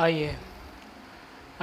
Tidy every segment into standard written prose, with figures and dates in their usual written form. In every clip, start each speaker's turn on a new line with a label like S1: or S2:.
S1: आइए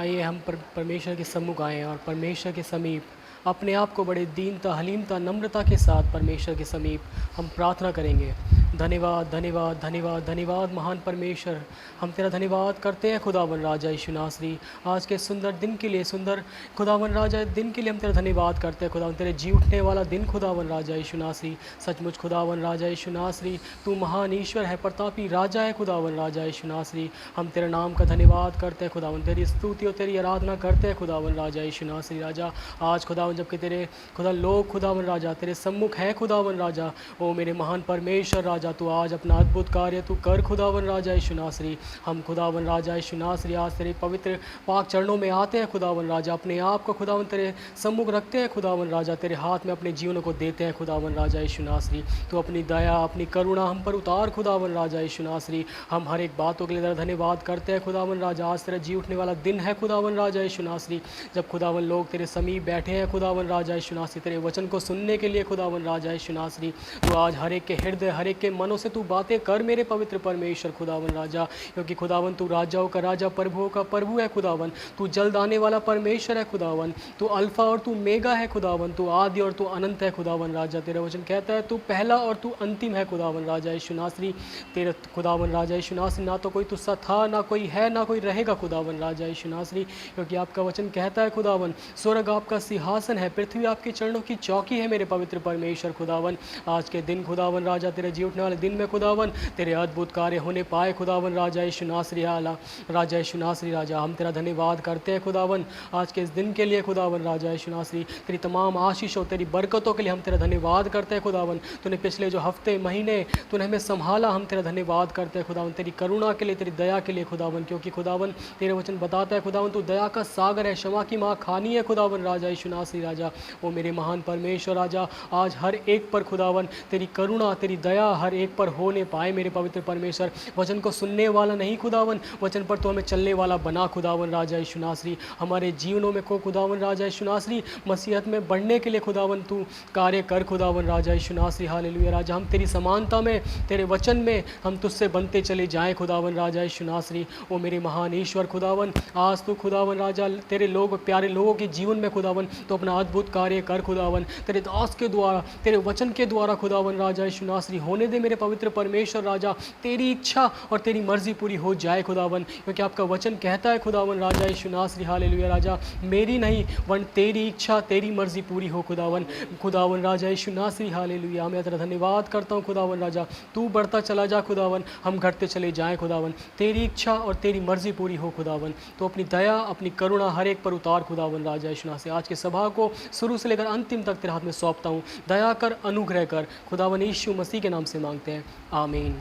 S1: आइए हम परमेश्वर के सम्मुख आएँ और परमेश्वर के समीप अपने आप को बड़े दीनता, हलीमता, नम्रता के साथ परमेश्वर के समीप हम प्रार्थना करेंगे। धन्यवाद, धन्यवाद, धन्यवाद, धन्यवाद महान परमेश्वर। हम तेरा धन्यवाद करते हैं खुदावन राजा यीशु नासरी, आज के सुंदर दिन के लिए, सुंदर खुदावन राजा दिन के लिए हम तेरा धन्यवाद करते हैं खुदावन, तेरे जी उठने वाला दिन खुदावन राजा यीशु नासरी। सचमुच खुदावन राजा यीशु नासरी, तू महान ईश्वर है, प्रतापी राजा है खुदावन राजा यीशु नासरी। हम तेरे नाम का धन्यवाद करते हैं खुदावन, तेरी स्तुति और तेरी आराधना करते हैं खुदावन राजा यीशु नासरी। राजा आज खुदावन जबकि तेरे खुदा लोग खुदावन राजा तेरे सम्मुख है खुदावन राजा, ओ मेरे महान परमेश्वर राजा, तू आज अपना अद्भुत कार्य तू कर खुदावन राजा यीशु नासरी। हम खुदावन राजा यीशु नासरी आज तेरे पवित्र पाक चरणों में आते हैं खुदावन राजा, अपने आप को खुदावन तेरे सम्मुख रखते हैं खुदावन राजा, तेरे हाथ में अपने जीवन को देते हैं खुदावन राजा यीशु नासरी। तो अपनी दया अपनी करुणा हम पर उतार खुदावन राजा यीशु नासरी। हम हर एक बातों के लिए तेरा धन्यवाद करते हैं खुदावन राजा, आज तेरा जी उठने वाला दिन है खुदावन राजा यीशु नासरी, जब खुदावन लोग तेरे समीप बैठे हैं खुदावन राजा यीशु नासरी, तेरे वचन को सुनने के लिए खुदावन राजा यीशु नासरी। तो आज हर एक के हृदय हर एक के मनों से तू बातें कर मेरे पवित्र परमेश्वर खुदावन राजा, क्योंकि खुदावन तू राजाओं का राजा, प्रभुओं का प्रभु है खुदावन, तू जल्द आने वाला परमेश्वर है खुदावन, तू अल्फा और तू मेगा है खुदावन, तू आदि और तू अनंत है खुदावन राजा। तेरा वचन कहता है तू पहला और तू अंतिम है खुदावन राजा यीशु नासरी। तेरे खुदावन राजा यीशु नासरी, ना तो कोई तुझसा था, ना कोई है, ना कोई रहेगा खुदावन राजा यीशु नासरी, क्योंकि आपका वचन कहता है खुदावन स्वर्ग आपका सिंहासन है, पृथ्वी आपके चरणों की चौकी है मेरे पवित्र परमेश्वर खुदावन। आज के दिन खुदावन राजा तेरे जी उठने वाले दिन में खुदावन तेरे अद्भुत कार्य होने पाए खुदावन राजा यीशु नासरी। आला राजा यीशु नासरी राजा, हम तेरा धन्यवाद करते हैं खुदावन आज के इस दिन के लिए खुदावन राजा यीशु नासरी। तेरी तमाम आशीषों तेरी बरकतों के लिए हम तेरा धन्यवाद करते हैं खुदावन। तूने पिछले जो हफ्ते महीने तूने हमें संभाला, हम तेरा धन्यवाद करते हैं खुदावन, तेरी करुणा के लिए तेरी दया के लिए खुदावन, क्योंकि खुदावन तेरे वचन बताता है खुदावन तू दया का सागर है, क्षमा की माँ खानी है खुदावन राजा यीशु नासरी राजा। ओ मेरे महान परमेश्वर राजा, आज हर एक पर खुदावन तेरी करुणा तेरी दया हर एक पर होने पाए मेरे पवित्र परमेश्वर। वचन को सुनने वाला नहीं खुदावन, वचन पर तो हमें चलने वाला बना खुदावन राजा यीशु नासरी। हमारे जीवनों में को खुदावन राजा यीशु नासरी मसीहत में बढ़ने के लिए खुदावन तू कार्य कर खुदावन राजा यीशु नासरी। हालेलुया राजा, हम तेरी समानता में तेरे वचन में हम तुझसे बनते चले जाएं खुदावन राजा यीशु नासरी। ओ मेरे महान ईश्वर खुदावन, आज तू खुदावन राजा तेरे लोग प्यारे लोगों के जीवन में खुदावन तो अपना अद्भुत कार्य कर खुदावन, तेरे दास के द्वारा तेरे वचन के द्वारा खुदावन राजा यीशु नासरी होने दे मेरे पवित्र परमेश्वर राजा। तेरी इच्छा और तेरी मर्जी पूरी हो जाए खुदावन, क्योंकि आपका वचन कहता है खुदावन राजा यीशु नासरी। हालेलुया राजा, मेरी नहीं वन तेरी इच्छा तेरी मर्जी पूरी हो खुदावन, खुदावन राजा यीशु नासरी। हालेलुया, मैं तेरा धन्यवाद करता हूँ खुदावन राजा, तू बढ़ता चला जा खुदावन, हम घटते चले जाएं खुदावन, तेरी इच्छा और तेरी मर्जी पूरी हो खुदावन। तो अपनी दया अपनी करुणा हर एक पर उतार खुदावन राजा यीशु नासरी। आज के सभा को शुरू से लेकर अंतिम तक तेरे हाथ में सौंपता हूँ, दया कर अनुग्रह कर खुदावन यीशु मसीह के नाम से मांगते हैं, आमीन।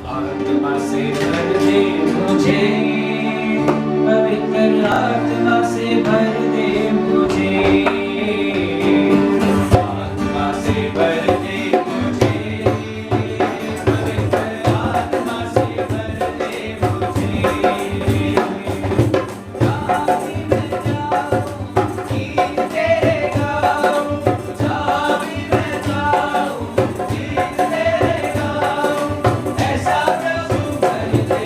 S2: आत्मा से भर दे मुझे, पवित्र आत्मा से भर दे मुझे, आत्मा से भर दे मुझे, पवित्र आत्मा से भर दे मुझे। जहाँ भी मैं जाऊँ गीत तेरे गाऊँ, जहाँ भी मैं जाऊँ गीत तेरे गाऊँ, ऐसा प्रभु भर दे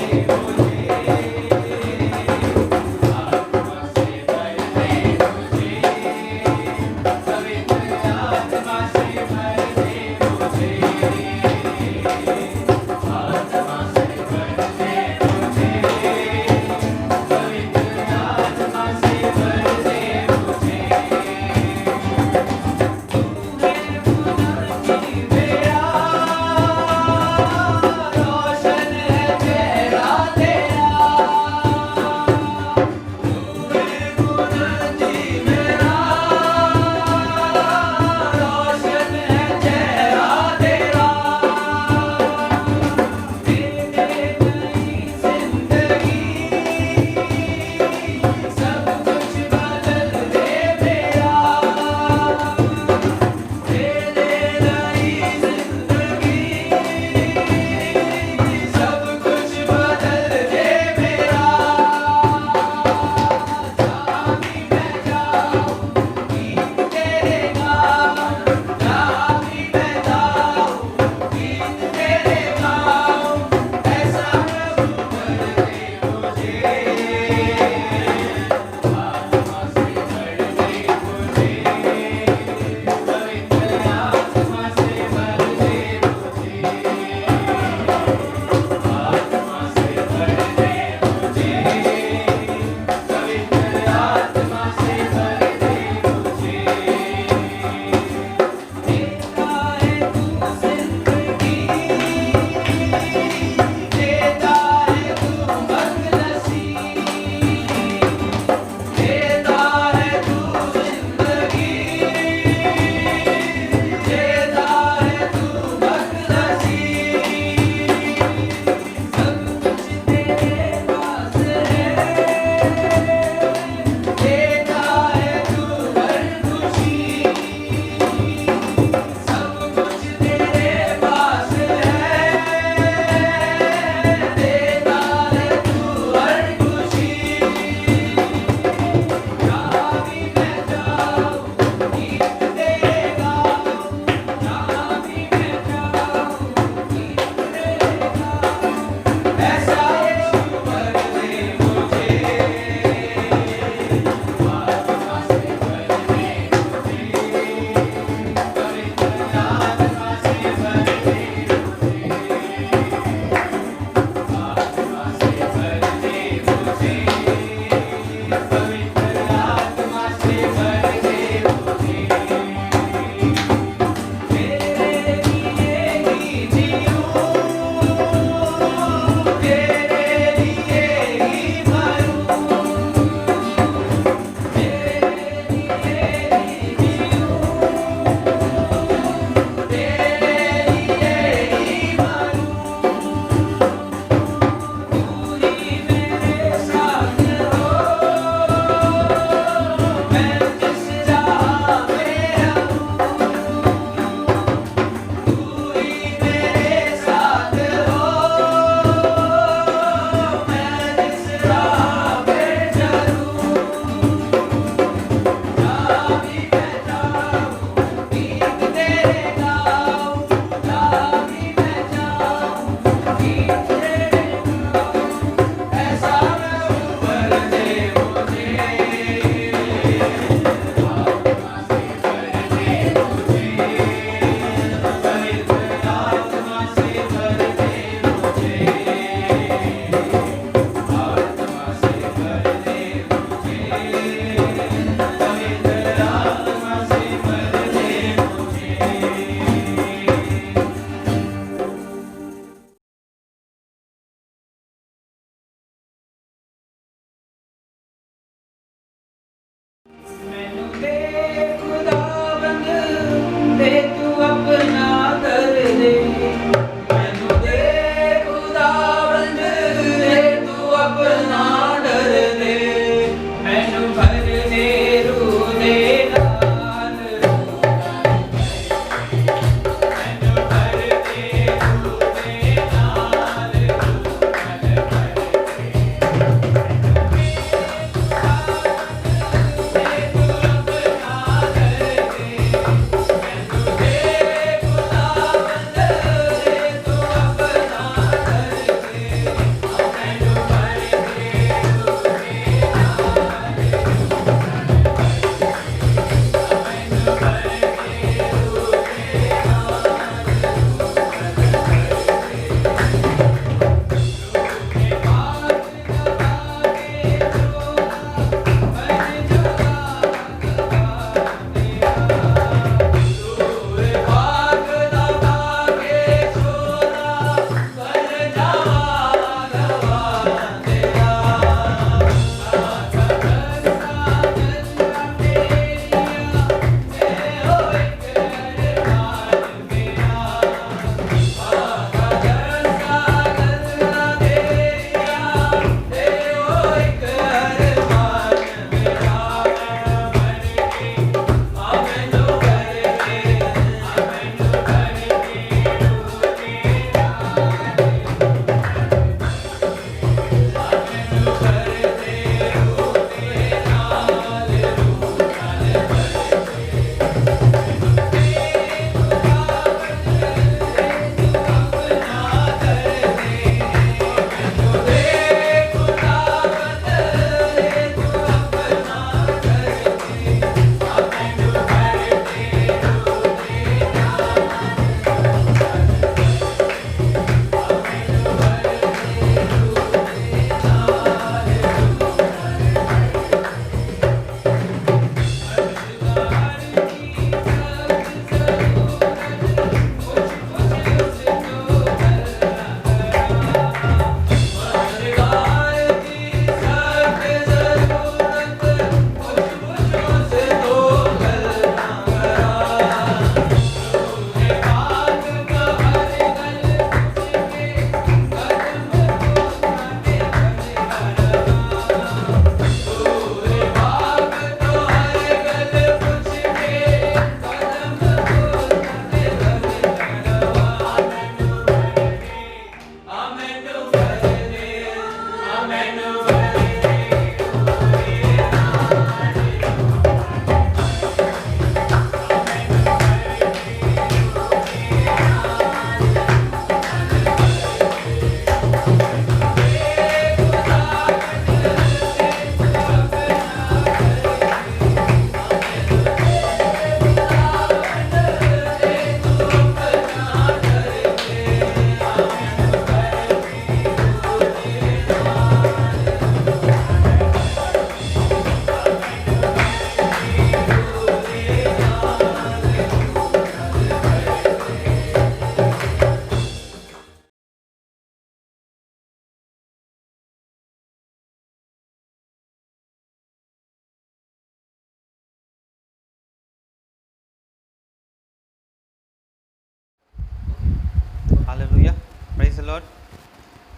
S3: हालेलुया, प्रेज़ द लॉर्ड।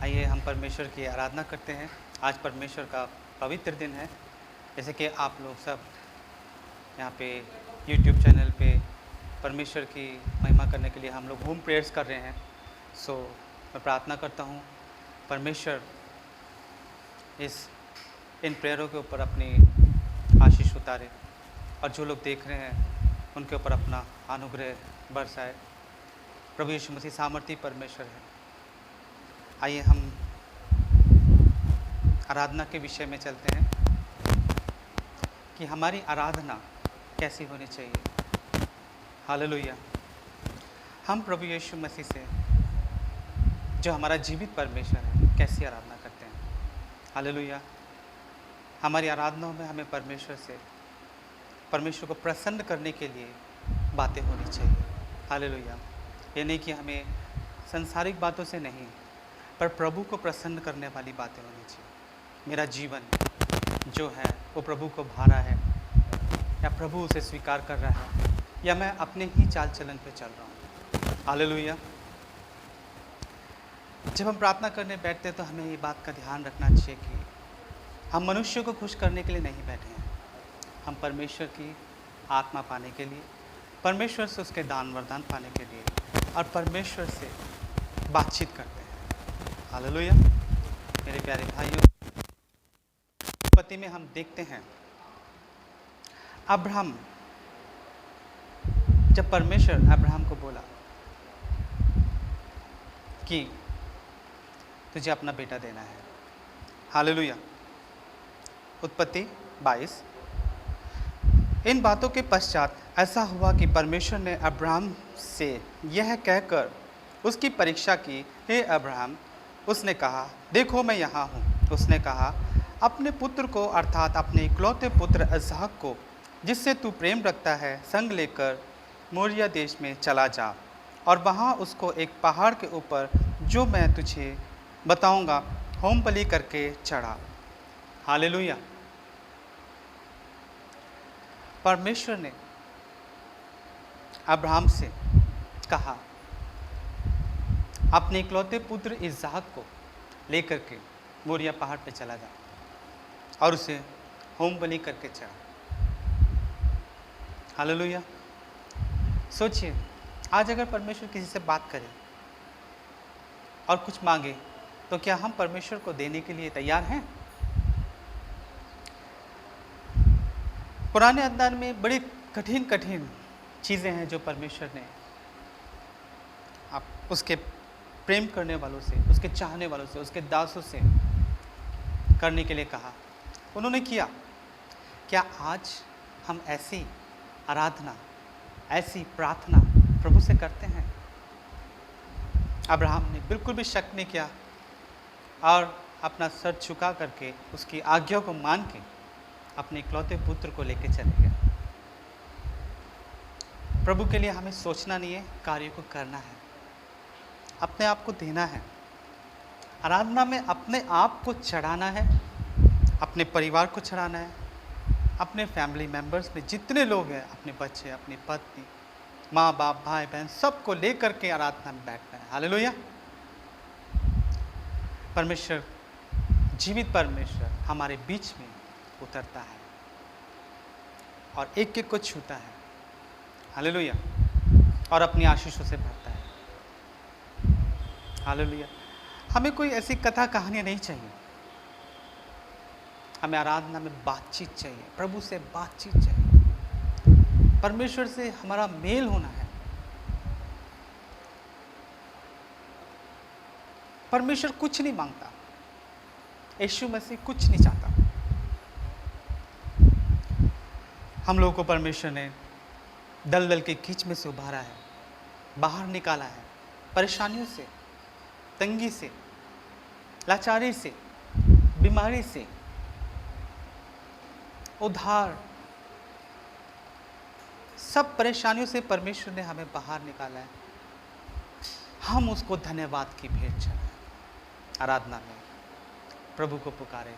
S3: आइए हम परमेश्वर की आराधना करते हैं। आज परमेश्वर का पवित्र दिन है। जैसे कि आप लोग सब यहाँ पे यूट्यूब चैनल पे परमेश्वर की महिमा करने के लिए हम लोग होम प्रेयर्स कर रहे हैं। सो मैं प्रार्थना करता हूँ परमेश्वर इन प्रेयरों के ऊपर अपनी आशीष उतारे और जो लोग देख रहे हैं उनके ऊपर अपना अनुग्रह बरसाए। प्रभु यीशु मसीह सामर्थी परमेश्वर है। आइए हम आराधना के विषय में चलते हैं कि हमारी आराधना कैसी होनी चाहिए। हालेलुया। हम प्रभु यीशु मसीह से जो हमारा जीवित परमेश्वर है कैसी आराधना करते हैं। हालेलुया। हमारी आराधनाओं में हमें परमेश्वर को प्रसन्न करने के लिए बातें होनी चाहिए। हालेलुया। ये नहीं कि हमें संसारिक बातों से नहीं पर प्रभु को प्रसन्न करने वाली बातें होनी चाहिए। मेरा जीवन जो है वो प्रभु को भा रहा है या प्रभु उसे स्वीकार कर रहा है या मैं अपने ही चाल चलन पे चल रहा हूँ। हालेलुया। जब हम प्रार्थना करने बैठते हैं तो हमें ये बात का ध्यान रखना चाहिए कि हम मनुष्यों को खुश करने के लिए नहीं बैठे हैं। हम परमेश्वर की आत्मा पाने के लिए, परमेश्वर से उसके दान वरदान पाने के लिए और परमेश्वर से बातचीत करते हैं। हालेलुया। मेरे प्यारे भाइयों, उत्पत्ति में हम देखते हैं, अब्राहम, जब परमेश्वर अब्राहम को बोला कि तुझे अपना बेटा देना है, हालेलुया। उत्पत्ति 22। इन बातों के पश्चात ऐसा हुआ कि परमेश्वर ने अब्राहम से यह कहकर उसकी परीक्षा की, हे अब्राहम। उसने कहा, देखो मैं यहाँ हूँ। उसने कहा, अपने पुत्र को अर्थात अपने इकलौते पुत्र इसहाक को, जिससे तू प्रेम रखता है, संग लेकर मोरिया देश में चला जा और वहाँ उसको एक पहाड़ के ऊपर, जो मैं तुझे बताऊंगा, होम बलि करके चढ़ा। हालेलुया। परमेश्वर ने अब्राहम से कहा, अपने इकलौते पुत्र इसहाक को लेकर के मोरिया पहाड़ पे चला जा और उसे होम बलि करके चढ़ा। हालेलुया। सोचिए, आज अगर परमेश्वर किसी से बात करे और कुछ मांगे, तो क्या हम परमेश्वर को देने के लिए तैयार हैं? पुराने अंदाज में बड़ी कठिन कठिन चीज़ें हैं जो परमेश्वर ने आप उसके प्रेम करने वालों से, उसके चाहने वालों से, उसके दासों से करने के लिए कहा। उन्होंने किया। क्या आज हम ऐसी आराधना, ऐसी प्रार्थना प्रभु से करते हैं? अब्राहम ने बिल्कुल भी शक नहीं किया और अपना सर झुका करके उसकी आज्ञा को मान के अपने इकलौते पुत्र को लेकर चले गया। प्रभु के लिए हमें सोचना नहीं है, कार्य को करना है, अपने आप को देना है। आराधना में अपने आप को चढ़ाना है, अपने परिवार को चढ़ाना है, अपने फैमिली मेंबर्स में जितने लोग हैं, अपने बच्चे, अपनी पत्नी, माँ बाप, भाई बहन, सबको लेकर के आराधना में बैठना है। हालेलुया। परमेश्वर, जीवित परमेश्वर हमारे बीच में उतरता है और एक एक को छूता है। हालेलुया। और अपनी आशीषों से भरता है। हालेलुया। हमें कोई ऐसी कथा कहानी नहीं चाहिए, हमें आराधना में बातचीत चाहिए, प्रभु से बातचीत चाहिए, परमेश्वर से हमारा मेल होना है। परमेश्वर कुछ नहीं मांगता, यीशु मसीह कुछ नहीं चाहता। हम लोगों को परमेश्वर ने दलदल के कीच में से उभारा है, बाहर निकाला है, परेशानियों से, तंगी से, लाचारी से, बीमारी से, उधार, सब परेशानियों से परमेश्वर ने हमें बाहर निकाला है। हम उसको धन्यवाद की भेंट चढ़ाएं, आराधना में प्रभु को पुकारें।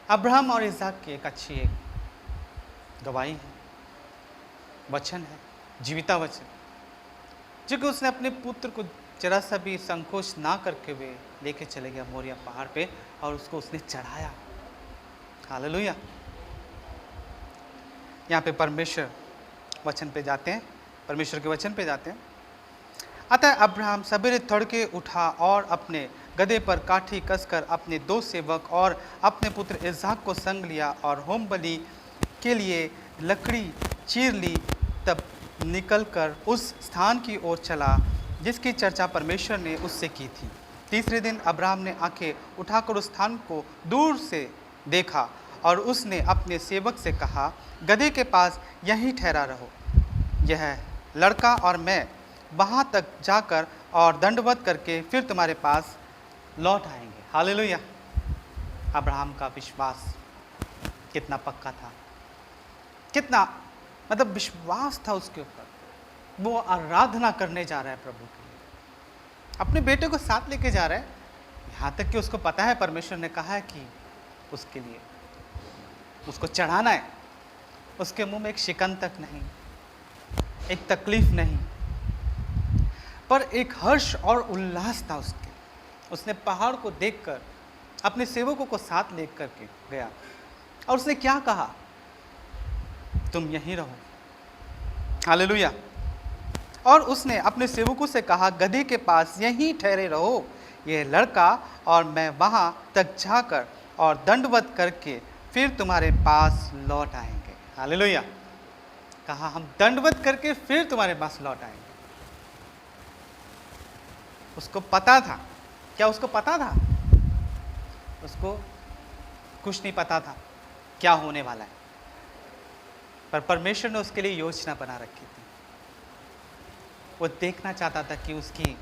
S3: अब्राहम और इसहाक की एक अच्छी गवाही है, वचन है, जीविता वचन, जो कि उसने अपने पुत्र को जरा सा भी संकोच ना करके हुए लेके चले गया मोरिया पहाड़ पे और उसको उसने चढ़ाया। हालेलुया। यहाँ पे परमेश्वर वचन पे जाते हैं, परमेश्वर के वचन पे जाते हैं। अतः अब्राहम सवेरे तड़के उठा और अपने गधे पर काठी कसकर अपने दो सेवक और अपने पुत्र इसहाक को संग लिया और होम बलि के लिए लकड़ी चीर ली। तब निकलकर उस स्थान की ओर चला जिसकी चर्चा परमेश्वर ने उससे की थी। तीसरे दिन अब्राहम ने आंखें उठाकर उस स्थान को दूर से देखा और उसने अपने सेवक से कहा, गधे के पास यहीं ठहरा रहो, यह लड़का और मैं वहाँ तक जाकर और दंडवत करके फिर तुम्हारे पास लौट आएंगे। हालेलुया। अब्राहम का विश्वास कितना पक्का था, कितना मतलब विश्वास था उसके ऊपर। वो आराधना करने जा रहा है प्रभु के लिए, अपने बेटे को साथ लेके जा रहा है। यहाँ तक कि उसको पता है परमेश्वर ने कहा है कि उसके लिए उसको चढ़ाना है। उसके मुंह में एक शिकन तक नहीं, एक तकलीफ नहीं, पर एक हर्ष और उल्लास था उसके। उसने पहाड़ को देखकर अपने सेवकों को साथ लेकर के गया और उसने क्या कहा, तुम यहीं रहो। हालेलुया। और उसने अपने सेवकों से कहा, गधे के पास यहीं ठहरे रहो, ये लड़का और मैं वहाँ तक जाकर और दंडवत करके फिर तुम्हारे पास लौट आएंगे। हालेलुया। कहा हम दंडवत करके फिर तुम्हारे पास लौट आएंगे। उसको पता था। क्या उसको पता था? उसको कुछ नहीं पता था क्या होने वाला है, पर परमेश्वर ने उसके लिए योजना बना रखी थी। वो देखना चाहता था कि उसकी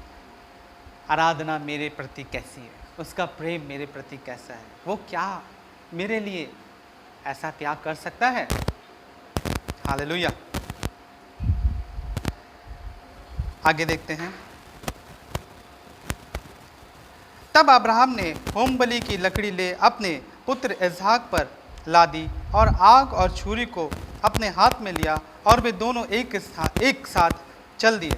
S3: आराधना मेरे प्रति कैसी है, उसका प्रेम मेरे प्रति कैसा है, वो क्या मेरे लिए ऐसा त्याग कर सकता है। हालेलुया। आगे देखते हैं। तब अब्राहम ने होम बलि की लकड़ी ले अपने पुत्र इसहाक पर लादी और आग और छुरी को अपने हाथ में लिया और वे दोनों एक साथ चल दिए।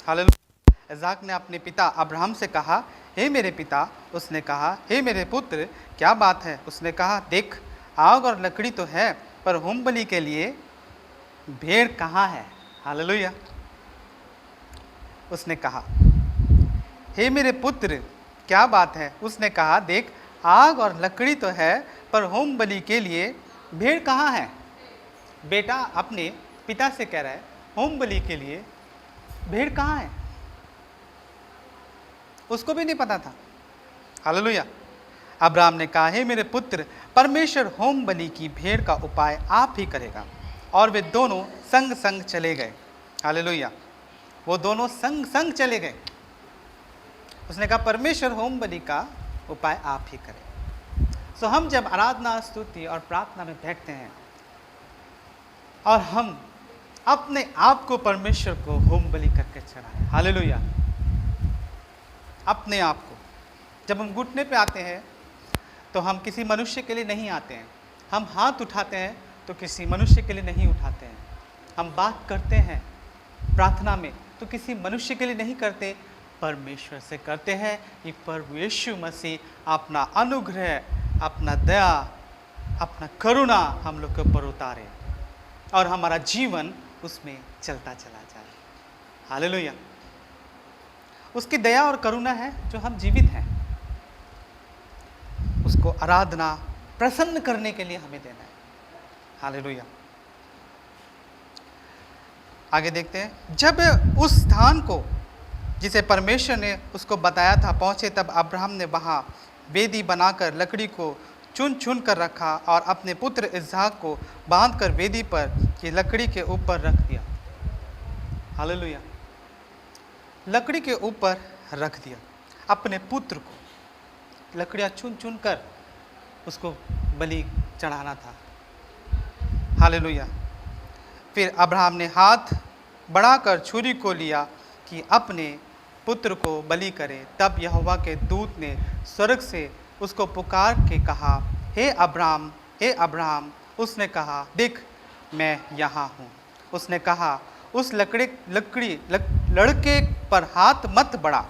S3: हालेलुया। इसहाक ने अपने पिता अब्राहम से कहा, हे मेरे पिता। उसने कहा, हे मेरे पुत्र, क्या बात है? उसने कहा, देख, आग और लकड़ी तो है, पर होम बलि के लिए भेड़ कहाँ है? हालेलुया। उसने कहा, हे मेरे पुत्र, क्या बात है? उसने कहा, देख, आग और लकड़ी तो है, पर होम बलि के लिए भेड़ कहाँ है? बेटा अपने पिता से कह रहा है, होम बलि के लिए भेड़ कहाँ है? उसको भी नहीं पता था। हालेलुया। अब्राहम ने कहा, हे मेरे पुत्र, परमेश्वर होम बलि की भेड़ का उपाय आप ही करेगा। और वे दोनों संग संग चले गए। हालेलुया। वो दोनों संग संग चले गए। उसने कहा, परमेश्वर होम बलि का उपाय आप ही करें। सो हम जब आराधना, स्तुति और प्रार्थना में बैठते हैं और हम अपने आप को परमेश्वर को होम बलि करके चढ़ाएं। हालेलुया। अपने आप को जब हम घुटने पे आते हैं तो हम किसी मनुष्य के लिए नहीं आते हैं। हम हाथ उठाते हैं तो किसी मनुष्य के लिए नहीं उठाते हैं। हम बात करते हैं प्रार्थना में तो किसी मनुष्य के लिए नहीं करते, परमेश्वर से करते हैं कि प्रभु यीशु मसीह अपना अनुग्रह, अपना दया, अपना करुणा हम लोग के ऊपर उतारे और हमारा जीवन उसमें चलता चला जाए। हालेलुया। उसकी दया और करुणा है जो हम जीवित हैं, उसको आराधना प्रसन्न करने के लिए हमें देना है। हालेलुया। आगे देखते हैं। जब उस स्थान को जिसे परमेश्वर ने उसको बताया था पहुँचे, तब अब्राहम ने वहाँ वेदी बनाकर लकड़ी को चुन चुन कर रखा और अपने पुत्र इसहाक को बांधकर वेदी पर की लकड़ी के ऊपर रख दिया। हालेलुया। लकड़ी के ऊपर रख दिया अपने पुत्र को। लकड़ियाँ चुन चुन कर उसको बलि चढ़ाना था। हालेलुया। फिर अब्राहम ने हाथ बढ़ाकर छुरी को लिया कि अपने पुत्र को बलि करे। तब यहोवा के दूत ने स्वर्ग से उसको पुकार के कहा, हे अब्राहम, हे अब्राहम। उसने कहा, देख, मैं यहाँ हूँ। उसने कहा, उस लड़के पर हाथ मत बढ़ा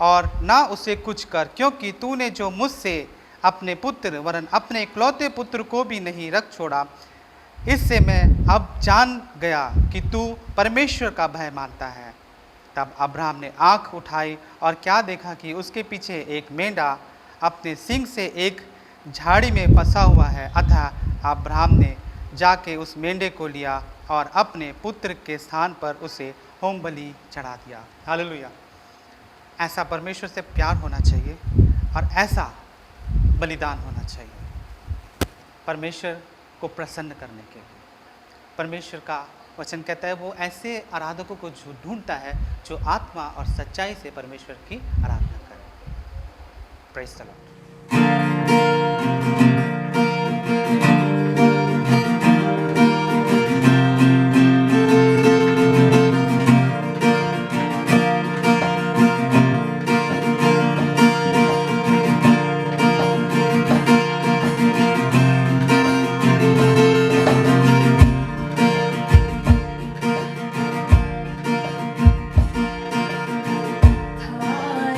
S3: और ना उसे कुछ कर, क्योंकि तूने जो मुझसे अपने पुत्र वरन अपने इकलौते पुत्र को भी नहीं रख छोड़ा। इससे मैं अब जान गया कि तू परमेश्वर का भय मानता है। तब अब्राहम ने आंख उठाई और क्या देखा कि उसके पीछे एक मेंढा अपने सींग से एक झाड़ी में फंसा हुआ है। अतः अब्राहम ने जाके उस मेंढे को लिया और अपने पुत्र के स्थान पर उसे होम बलि चढ़ा दिया। हालेलुया। ऐसा परमेश्वर से प्यार होना चाहिए और ऐसा बलिदान होना चाहिए परमेश्वर को प्रसन्न करने के लिए। परमेश्वर का वचन कहता है वो ऐसे आराधकों को जो ढूंढता है जो आत्मा और सच्चाई से परमेश्वर की आराधना करे। Praise the Lord.
S4: थार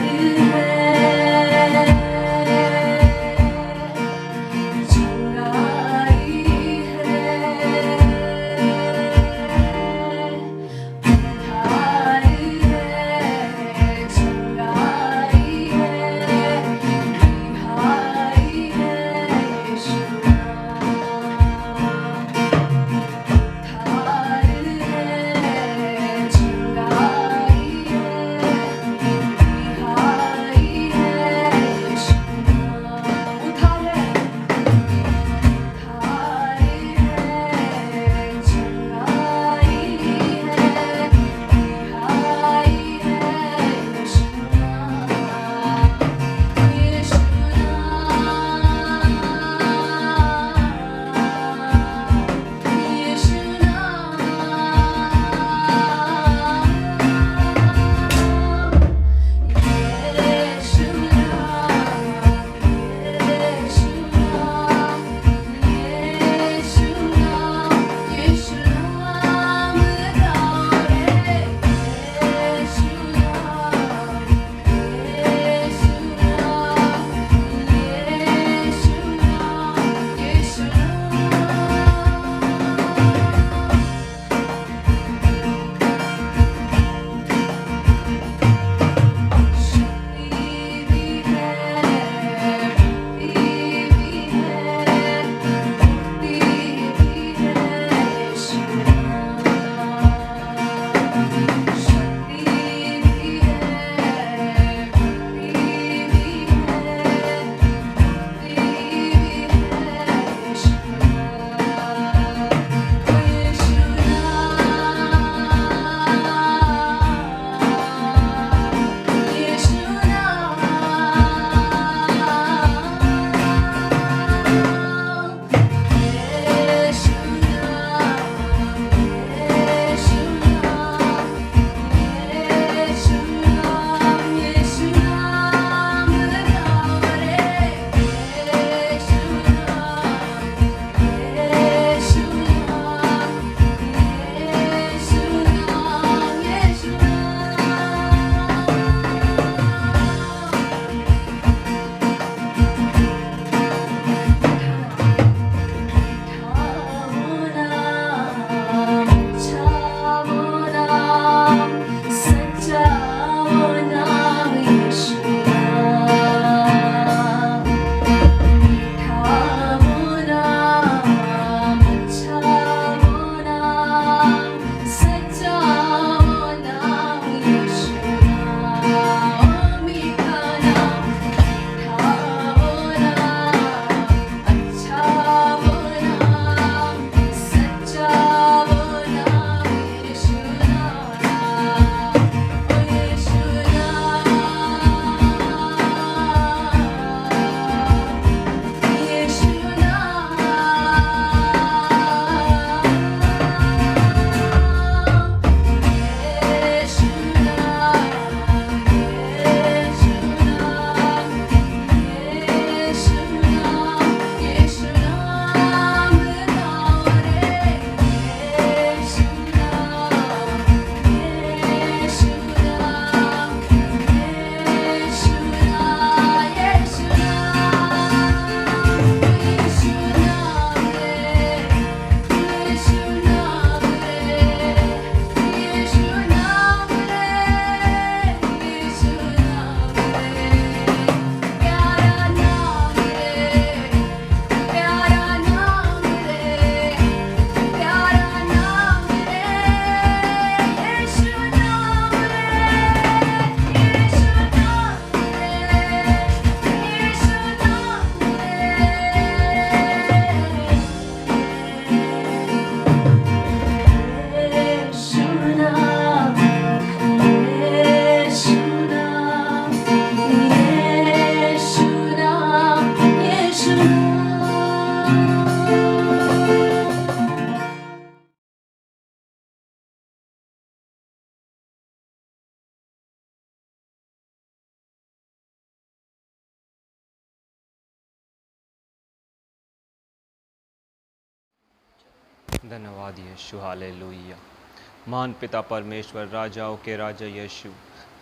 S4: है धन्यवाद यीशु, हालेलुया। महान पिता परमेश्वर, राजाओं के राजा यीशु,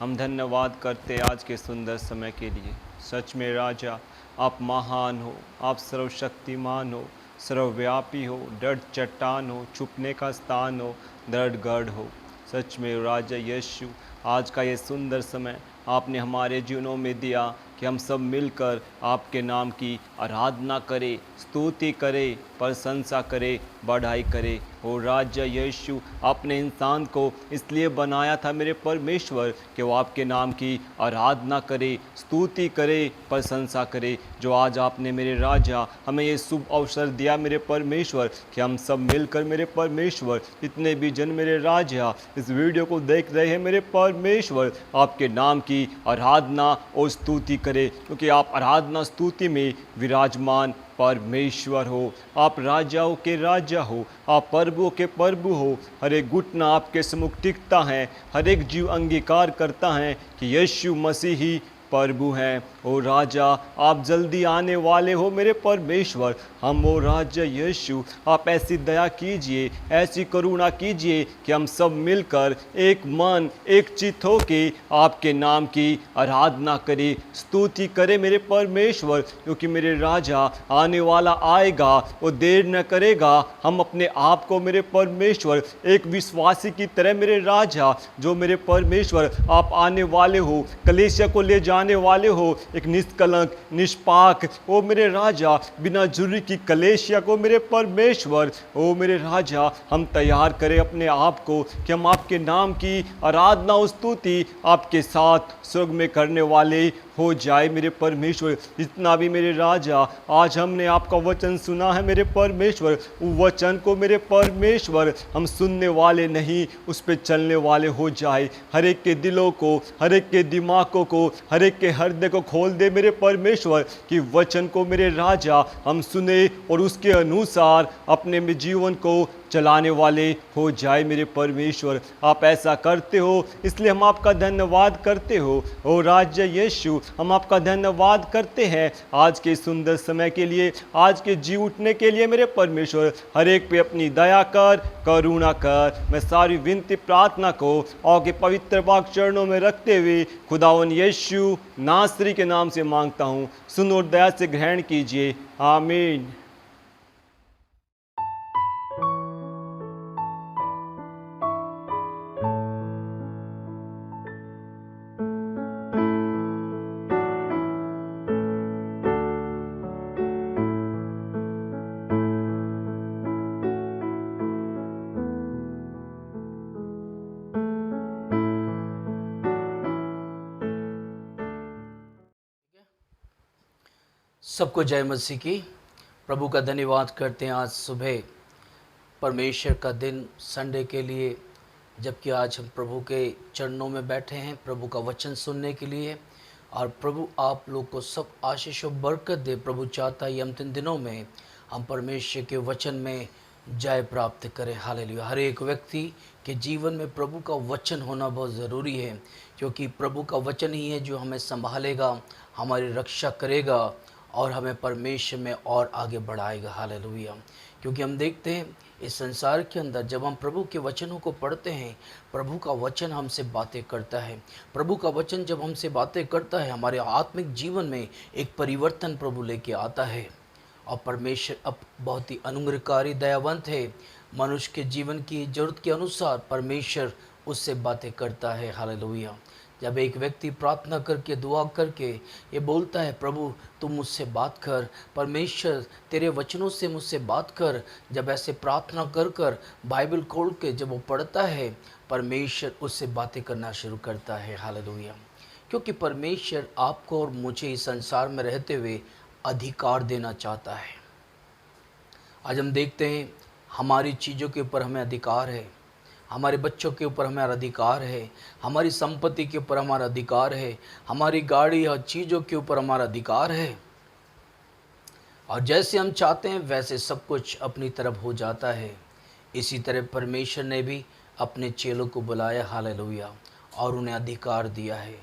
S4: हम धन्यवाद करते आज के सुंदर समय के लिए। सच में राजा, आप महान हो, आप सर्वशक्तिमान हो, सर्वव्यापी हो, दृढ़ चट्टान हो, छुपने का स्थान हो, दृढ़ गढ़ हो। सच में राजा यीशु, आज का ये सुंदर समय आपने हमारे जीवनों में दिया कि हम सब मिलकर आपके नाम की आराधना करें, स्तुति करें, प्रशंसा करें, बढ़ाई करें। ओ राजा यीशु, आपने इंसान को इसलिए बनाया था मेरे परमेश्वर कि वो आपके नाम की आराधना करे, स्तुति करे, प्रशंसा करे। जो आज आपने मेरे राजा हमें ये शुभ अवसर दिया मेरे परमेश्वर कि हम सब मिलकर मेरे परमेश्वर, जितने भी जन मेरे राजा इस वीडियो को देख रहे हैं मेरे परमेश्वर, आपके नाम की आराधना और स्तुति करें, क्योंकि आप आराधना स्तुति में विराजमान परमेश्वर हो। आप राजाओं के राजा हो, आप प्रभुओं के प्रभु हो। हर एक घुटना आपके सम्मुख टिकता है, हर एक जीव अंगीकार करता है कि यीशु मसीह ही प्रभु हैं। ओ राजा, आप जल्दी आने वाले हो मेरे परमेश्वर। हम ओ राजा यीशु, आप ऐसी दया कीजिए, ऐसी करुणा कीजिए कि हम सब मिलकर एक मन एक चित्त हो के आपके नाम की आराधना करें, स्तुति करें मेरे परमेश्वर, क्योंकि मेरे राजा आने वाला आएगा, वो देर न करेगा। हम अपने आप को मेरे परमेश्वर एक विश्वासी की तरह मेरे राजा, जो मेरे परमेश्वर आप आने वाले हो, कलीसिया को ले जाने वाले हो, एक निष्कलंक निष्पाक ओ मेरे राजा, बिना झुर्री की कलीसिया को मेरे परमेश्वर, ओ मेरे राजा, हम तैयार करें अपने आप को कि हम आपके नाम की आराधना और स्तुति आपके साथ स्वर्ग में करने वाले हो जाए मेरे परमेश्वर। जितना भी मेरे राजा आज हमने आपका वचन सुना है मेरे परमेश्वर, उस वचन को मेरे परमेश्वर हम सुनने वाले नहीं, उस पर चलने वाले हो जाए। हर एक के दिलों को, हर एक के दिमागों को, हर एक के हृदय को खोल दे मेरे परमेश्वर, कि वचन को मेरे राजा हम सुने और उसके अनुसार अपने में जीवन को चलाने वाले हो जाए मेरे परमेश्वर। आप ऐसा करते हो, इसलिए हम आपका धन्यवाद करते हो। ओ राजा यीशु, हम आपका धन्यवाद करते हैं आज के सुंदर समय के लिए, आज के जी उठने के लिए मेरे परमेश्वर। हर एक पे अपनी दया कर, करुणा कर। मैं सारी विनती प्रार्थना को आपके पवित्र पाक चरणों में रखते हुए खुदावन यीशु नासरी के नाम से मांगता हूँ। सुन और दया से ग्रहण कीजिए, आमीन।
S5: सबको जय मसीह की। प्रभु का धन्यवाद करते हैं आज सुबह परमेश्वर का दिन संडे के लिए, जबकि आज हम प्रभु के चरणों में बैठे हैं प्रभु का वचन सुनने के लिए। और प्रभु आप लोग को सब आशीष और बरकत दे। प्रभु चाहता है अंतिम दिनों में हम परमेश्वर के वचन में जय प्राप्त करें। हालेलुया। हर एक व्यक्ति के जीवन में प्रभु का वचन होना बहुत ज़रूरी है, क्योंकि प्रभु का वचन ही है जो हमें संभालेगा, हमारी रक्षा करेगा और हमें परमेश्वर में और आगे बढ़ाएगा। हालेलुया। क्योंकि हम देखते हैं इस संसार के अंदर जब हम प्रभु के वचनों को पढ़ते हैं, प्रभु का वचन हमसे बातें करता है। प्रभु का वचन जब हमसे बातें करता है, हमारे आत्मिक जीवन में एक परिवर्तन प्रभु लेके आता है। और परमेश्वर अब बहुत ही अनुग्रहकारी दयावंत है। मनुष्य के जीवन की ज़रूरत के अनुसार परमेश्वर उससे बातें करता है। हालेलुया। जब एक व्यक्ति प्रार्थना करके दुआ करके ये बोलता है, प्रभु तुम मुझसे बात कर, परमेश्वर तेरे वचनों से मुझसे बात कर, जब ऐसे प्रार्थना कर कर बाइबल खोल के जब वो पढ़ता है, परमेश्वर उससे बातें करना शुरू करता है। हालेलुया। क्योंकि परमेश्वर आपको और मुझे इस संसार में रहते हुए अधिकार देना चाहता है। आज हम देखते हैं हमारी चीज़ों के ऊपर हमें अधिकार है, हमारे बच्चों के ऊपर हमारा अधिकार है, हमारी संपत्ति के ऊपर हमारा अधिकार है, हमारी गाड़ी और चीज़ों के ऊपर हमारा अधिकार है। और जैसे हम चाहते हैं वैसे सब कुछ अपनी तरफ हो जाता है। इसी तरह परमेश्वर ने भी अपने चेलों को बुलाया। हालेलुया। और उन्हें अधिकार दिया है,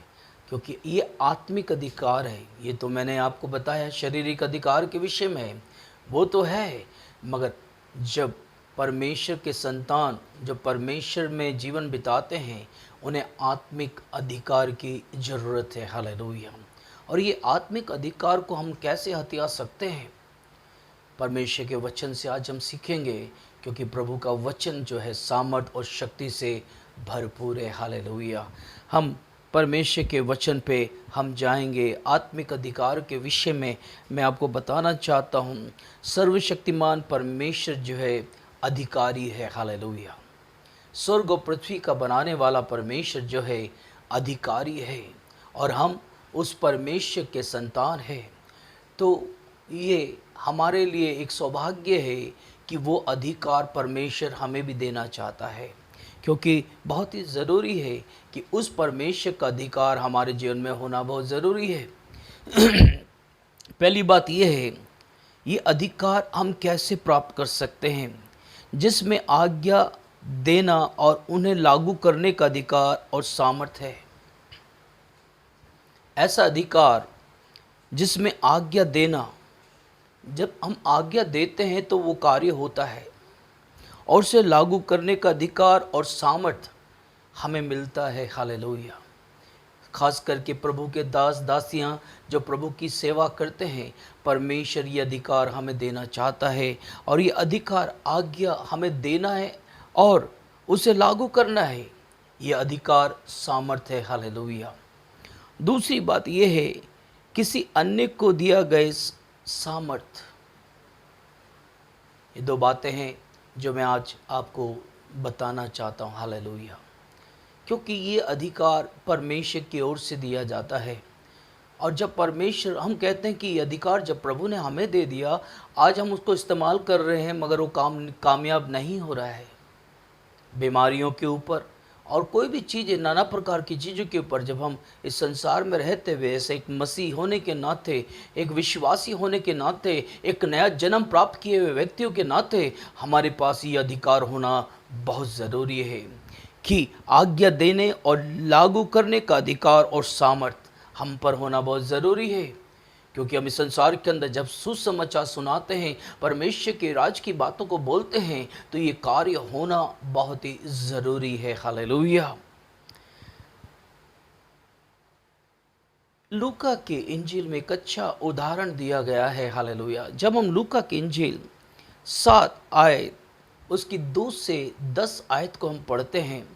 S5: क्योंकि ये आत्मिक अधिकार है। ये तो मैंने आपको बताया शारीरिक अधिकार के विषय में, वो तो है, मगर जब परमेश्वर के संतान जो परमेश्वर में जीवन बिताते हैं उन्हें आत्मिक अधिकार की ज़रूरत है। हालेलुया। और ये आत्मिक अधिकार को हम कैसे हथिया सकते हैं? परमेश्वर के वचन से आज हम सीखेंगे, क्योंकि प्रभु का वचन जो है सामर्थ और शक्ति से भरपूर है। हालेलुया। हम परमेश्वर के वचन पे हम जाएंगे। आत्मिक अधिकार के विषय में मैं आपको बताना चाहता हूँ, सर्वशक्तिमान परमेश्वर जो है अधिकारी है। हालेलुया। स्वर्ग और पृथ्वी का बनाने वाला परमेश्वर जो है अधिकारी है, और हम उस परमेश्वर के संतान हैं। तो ये हमारे लिए एक सौभाग्य है कि वो अधिकार परमेश्वर हमें भी देना चाहता है, क्योंकि बहुत ही ज़रूरी है कि उस परमेश्वर का अधिकार हमारे जीवन में होना बहुत ज़रूरी है। पहली बात यह है, ये अधिकार हम कैसे प्राप्त कर सकते हैं? जिसमें आज्ञा देना और उन्हें लागू करने का अधिकार और सामर्थ्य है। ऐसा अधिकार जिसमें आज्ञा देना, जब हम आज्ञा देते हैं तो वो कार्य होता है, और उसे लागू करने का अधिकार और सामर्थ्य हमें मिलता है। हालेलुया। खास करके प्रभु के दास दासियां जो प्रभु की सेवा करते हैं, परमेश्वर ये अधिकार हमें देना चाहता है, और ये अधिकार आज्ञा हमें देना है और उसे लागू करना है। ये अधिकार सामर्थ्य है। हालेलुया। दूसरी बात यह है, किसी अन्य को दिया गए सामर्थ्य। ये दो बातें हैं जो मैं आज आपको बताना चाहता हूँ। हालेलुया। क्योंकि ये अधिकार परमेश्वर की ओर से दिया जाता है, और जब परमेश्वर, हम कहते हैं कि ये अधिकार जब प्रभु ने हमें दे दिया, आज हम उसको इस्तेमाल कर रहे हैं मगर वो कामयाब नहीं हो रहा है। बीमारियों के ऊपर और कोई भी चीज़ें, नाना प्रकार की चीज़ों के ऊपर जब हम इस संसार में रहते हुए, ऐसे एक मसीह होने के नाते, एक विश्वासी होने के नाते, एक नया जन्म प्राप्त किए हुए व्यक्तियों के नाते, हमारे पास ये अधिकार होना बहुत ज़रूरी है कि आज्ञा देने और लागू करने का अधिकार और सामर्थ्य हम पर होना बहुत ज़रूरी है। क्योंकि हम इस संसार के अंदर जब सुसमाचार सुनाते हैं, परमेश्वर के राज की बातों को बोलते हैं, तो ये कार्य होना बहुत ही ज़रूरी है। हालेलुया। लूका के इंजील में एक अच्छा उदाहरण दिया गया है। हालेलुया। जब हम लूका की इंजील 7 आयत उसकी 2 से 10 आयत को हम पढ़ते हैं,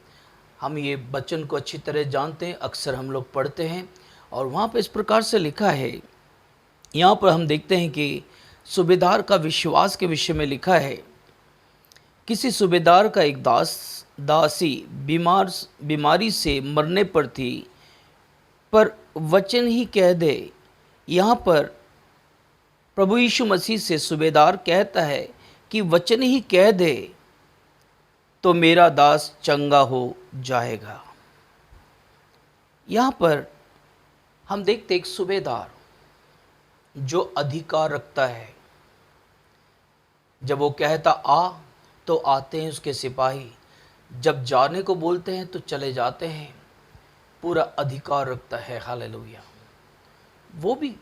S5: हम ये वचन को अच्छी तरह जानते हैं, अक्सर हम लोग पढ़ते हैं, और वहाँ पर इस प्रकार से लिखा है। यहाँ पर हम देखते हैं कि सूबेदार का विश्वास के विषय में लिखा है। किसी सूबेदार का एक दासी बीमारी से मरने पर थी, पर वचन ही कह दे। यहाँ पर प्रभु यीशु मसीह से सूबेदार कहता है कि वचन ही कह दे तो मेरा दास चंगा हो जाएगा। यहाँ पर हम देखते एक सूबेदार जो अधिकार रखता है। जब वो कहता आ तो आते हैं उसके सिपाही, जब जाने को बोलते हैं तो चले जाते हैं। पूरा अधिकार रखता है। हालेलुया। वो भी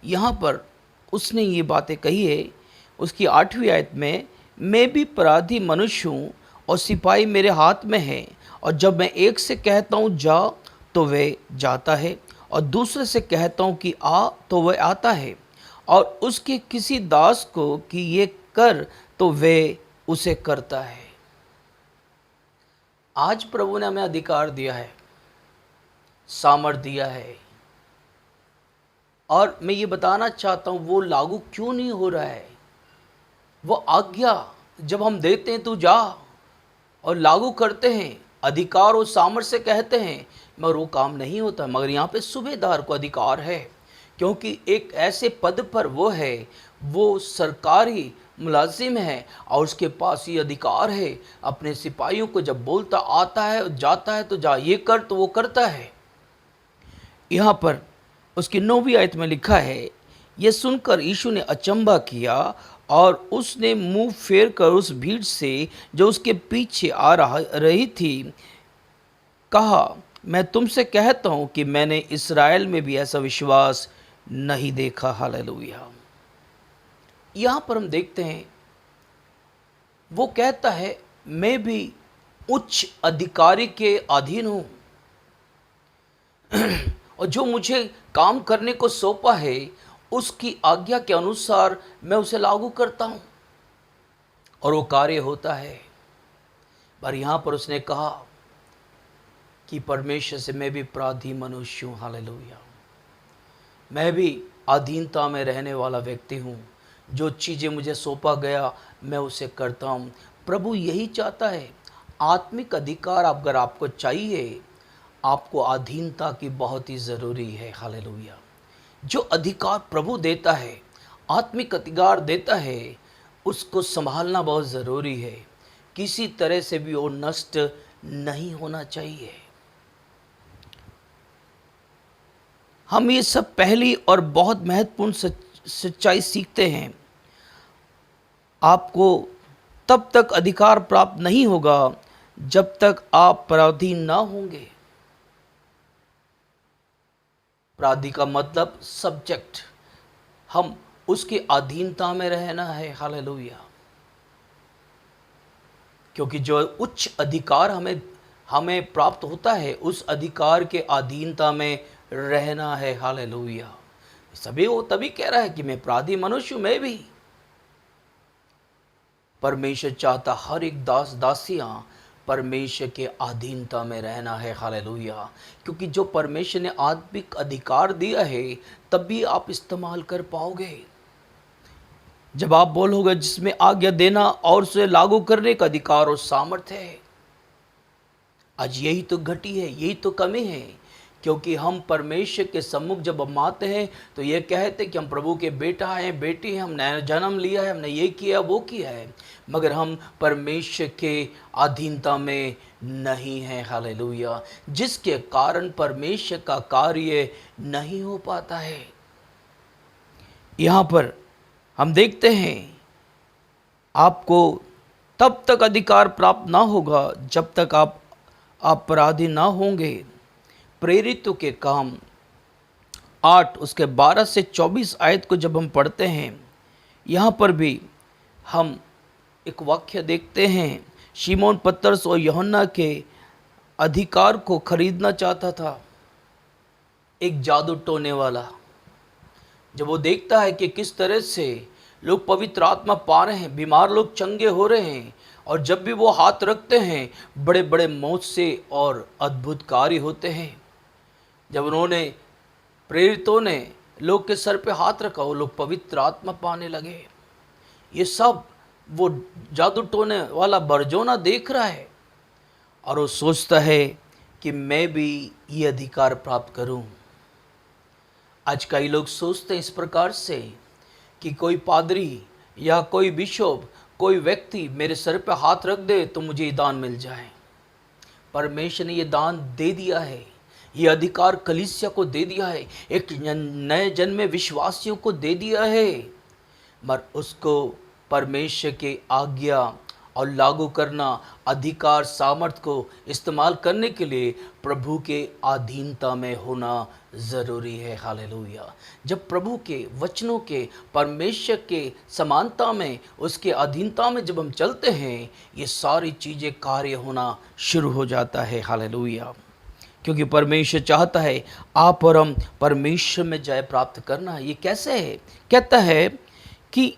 S5: यहाँ पर उसने ये बातें कही है। उसकी 8वीं आयत में, मैं भी अपराधी मनुष्य हूँ और सिपाही मेरे हाथ में है, और जब मैं एक से कहता हूँ जा तो वह जाता है, और दूसरे से कहता हूँ कि आ तो वह आता है, और उसके किसी दास को कि ये कर तो वह उसे करता है। आज प्रभु ने हमें अधिकार दिया है, सामर्थ दिया है, और मैं ये बताना चाहता हूँ वो लागू क्यों नहीं हो रहा है। वो आज्ञा जब हम देते हैं तो जा और लागू करते हैं, अधिकार और सामर्थ्य से कहते हैं, मगर वो काम नहीं होता। मगर यहाँ पे सूबेदार को अधिकार है, क्योंकि एक ऐसे पद पर वो है, वो सरकारी मुलाजिम है, और उसके पास ये अधिकार है। अपने सिपाहियों को जब बोलता आता है जाता है तो जा, ये कर तो वो करता है। यहाँ पर उसकी 9वीं आयत में लिखा है, ये सुनकर यीशु ने अचंभा किया और उसने मुंह फेर कर उस भीड़ से जो उसके पीछे आ रही थी कहा, मैं तुमसे कहता हूँ कि मैंने इस्राएल में भी ऐसा विश्वास नहीं देखा। हालेलुया। यहाँ पर हम देखते हैं वो कहता है मैं भी उच्च अधिकारी के अधीन हूँ और जो मुझे काम करने को सौंपा है उसकी आज्ञा के अनुसार मैं उसे लागू करता हूँ और वो कार्य होता है। पर यहाँ पर उसने कहा कि परमेश्वर से मैं भी अपराधी मनुष्य हूँ। हालेलुया। मैं भी अधीनता में रहने वाला व्यक्ति हूँ। जो चीज़ें मुझे सौंपा गया मैं उसे करता हूँ। प्रभु यही चाहता है। आत्मिक अधिकार अगर आपको चाहिए, आपको अधीनता की बहुत ही ज़रूरी है। हालेलुया। जो अधिकार प्रभु देता है, आत्मिक अधिकार देता है, उसको संभालना बहुत ज़रूरी है। किसी तरह से भी वो नष्ट नहीं होना चाहिए। हम ये सब पहली और बहुत महत्वपूर्ण सच्चाई सीखते हैं। आपको तब तक अधिकार प्राप्त नहीं होगा जब तक आप पराधीन ना होंगे। पराधी का मतलब सब्जेक्ट, हम उसकी अधीनता में रहना है। हालेलुया। क्योंकि जो उच्च अधिकार हमें प्राप्त होता है, उस अधिकार के अधीनता में रहना है। हालेलुया। सभी वो तभी कह रहा है कि मैं अपराधी मनुष्य, मैं भी। परमेश्वर चाहता हर एक दास दासियां परमेश्वर के अधीनता में रहना है। हालेलुया। क्योंकि जो परमेश्वर ने आत्मिक अधिकार दिया है तभी आप इस्तेमाल कर पाओगे। जब आप बोलोगे जिसमें आज्ञा देना और उसे लागू करने का अधिकार और सामर्थ्य है। आज यही तो घटी है, यही तो कमी है। क्योंकि हम परमेश्वर के सम्मुख जब हम आते हैं तो ये कहते कि हम प्रभु के बेटा हैं, बेटी हैं, हम नया जन्म लिया है, हमने ये किया वो किया है, मगर हम परमेश्वर के अधीनता में नहीं हैं। हालेलुया। जिसके कारण परमेश्वर का कार्य नहीं हो पाता है। यहाँ पर हम देखते हैं आपको तब तक अधिकार प्राप्त ना होगा जब तक आप अपराधी ना होंगे। प्रेरितों के काम 8 उसके 12 से 24 आयत को जब हम पढ़ते हैं, यहाँ पर भी हम एक वाक्य देखते हैं। शिमोन पतरस और यूहन्ना के अधिकार को खरीदना चाहता था एक जादू टोने वाला। जब वो देखता है कि किस तरह से लोग पवित्र आत्मा पा रहे हैं, बीमार लोग चंगे हो रहे हैं, और जब भी वो हाथ रखते हैं बड़े बड़े मौजे और अद्भुत कार्य होते हैं। जब उन्होंने प्रेरितों ने लोग के सर पे हाथ रखा, वो लोग पवित्र आत्मा पाने लगे। ये सब वो जादू टोने वाला बरजोना देख रहा है और वो सोचता है कि मैं भी ये अधिकार प्राप्त करूं। आज कई लोग सोचते हैं इस प्रकार से कि कोई पादरी या कोई बिशप, कोई व्यक्ति मेरे सर पे हाथ रख दे तो मुझे ये दान मिल जाए। परमेश्वर ने ये दान दे दिया है, ये अधिकार कलीसिया को दे दिया है, एक नए जन्मे विश्वासियों को दे दिया है, मगर उसको परमेश्वर के आज्ञा और लागू करना, अधिकार सामर्थ को इस्तेमाल करने के लिए प्रभु के अधीनता में होना ज़रूरी है। हालेलुया। जब प्रभु के वचनों के, परमेश्वर के समानता में, उसके अधीनता में जब हम चलते हैं, ये सारी चीज़ें कार्य होना शुरू हो जाता है। हालेलुया। क्योंकि परमेश्वर चाहता है आप और हम परमेश्वर में जय प्राप्त करना। ये कैसे है? कहता है कि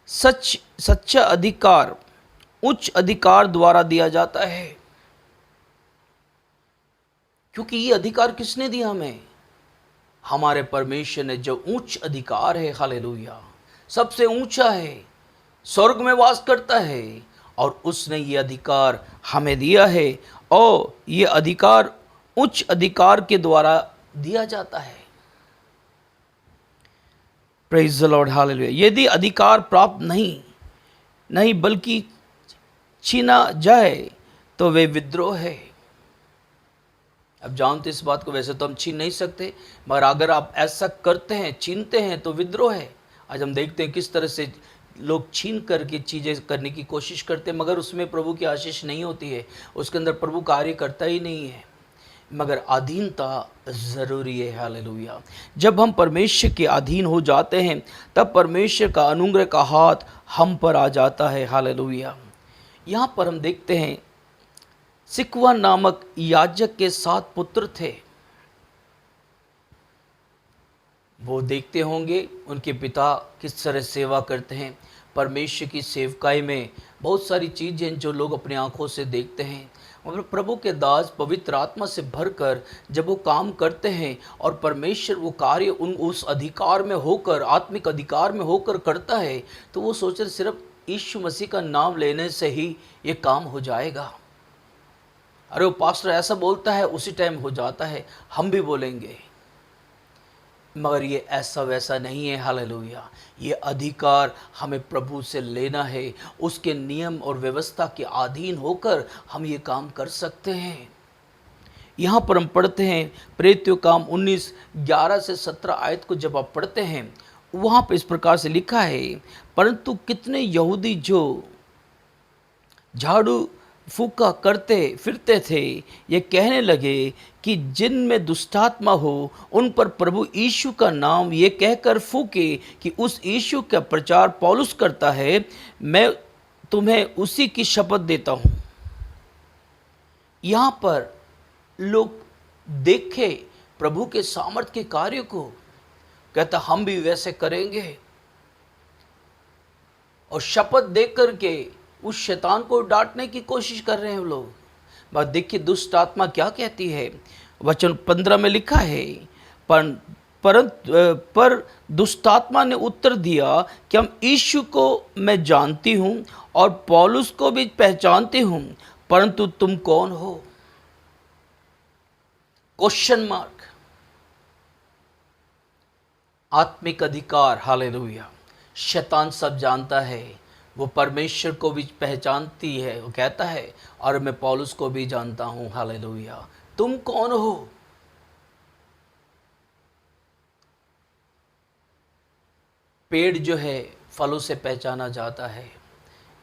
S5: सच्चा अधिकार उच्च अधिकार द्वारा दिया जाता है। क्योंकि ये अधिकार किसने दिया हमें? हमारे परमेश्वर ने। जो उच्च अधिकार है, हालेलुया, सबसे ऊंचा है, स्वर्ग में वास करता है, और उसने ये अधिकार हमें दिया है। और ये अधिकार उच्च अधिकार के द्वारा दिया जाता है। Praise the Lord. हालेलुया। यदि अधिकार प्राप्त नहीं बल्कि छीना जाए तो वे विद्रोह है। अब जानते इस बात को, वैसे तो हम छीन नहीं सकते, मगर अगर आप ऐसा करते हैं, छीनते हैं, तो विद्रोह है। आज हम देखते हैं किस तरह से लोग छीन करके चीज़ें करने की कोशिश करते हैं, मगर उसमें प्रभु की आशीष नहीं होती है, उसके अंदर प्रभु कार्य करता ही नहीं है। मगर अधीनता ज़रूरी है। हालेलुया। जब हम परमेश्वर के अधीन हो जाते हैं तब परमेश्वर का अनुग्रह का हाथ हम पर आ जाता है। हालेलुया। यहाँ पर हम देखते हैं सिकवा नामक याजक के 7 पुत्र थे। वो देखते होंगे उनके पिता किस तरह सेवा करते हैं। परमेश्वर की सेवकाई में बहुत सारी चीज़ें हैं जो लोग अपनी आंखों से देखते हैं, और प्रभु के दास पवित्र आत्मा से भरकर जब वो काम करते हैं और परमेश्वर वो कार्य उस अधिकार में होकर, आत्मिक अधिकार में होकर करता है, तो वो सोचते सिर्फ यीशु मसीह का नाम लेने से ही ये काम हो जाएगा। अरे वो पास्टर ऐसा बोलता है, उसी टाइम हो जाता है, हम भी बोलेंगे। मगर ये ऐसा वैसा नहीं है। हालेलुया। ये अधिकार हमें प्रभु से लेना है, उसके नियम और व्यवस्था के अधीन होकर हम ये काम कर सकते हैं। यहाँ पर हम पढ़ते हैं प्रेरितों काम 19:11 से 17 आयत को जब आप पढ़ते हैं, वहाँ पर इस प्रकार से लिखा है, परंतु कितने यहूदी जो झाड़ू फूका करते फिरते थे, ये कहने लगे कि जिन में दुष्टात्मा हो उन पर प्रभु यीशु का नाम ये कहकर फूके कि उस यीशु का प्रचार पौलुस करता है, मैं तुम्हें उसी की शपथ देता हूँ। यहाँ पर लोग देखे प्रभु के सामर्थ के कार्य को, कहता हम भी वैसे करेंगे, और शपथ दे करके उस शैतान को डांटने की कोशिश कर रहे हैं लोग। बस देखिए दुष्ट आत्मा क्या कहती है, वचन 15 में लिखा है, पर दुष्टात्मा ने उत्तर दिया कि हम यीशु को मैं जानती हूँ और पौलुस को भी पहचानती हूँ, परंतु तुम कौन हो? Question mark. आत्मिक अधिकार। हालेलुया। शैतान सब जानता है, वो परमेश्वर को भी पहचानती है। वो कहता है और मैं पौलुस को भी जानता हूँ। हालेलुया। तुम कौन हो? पेड़ जो है फलों से पहचाना जाता है,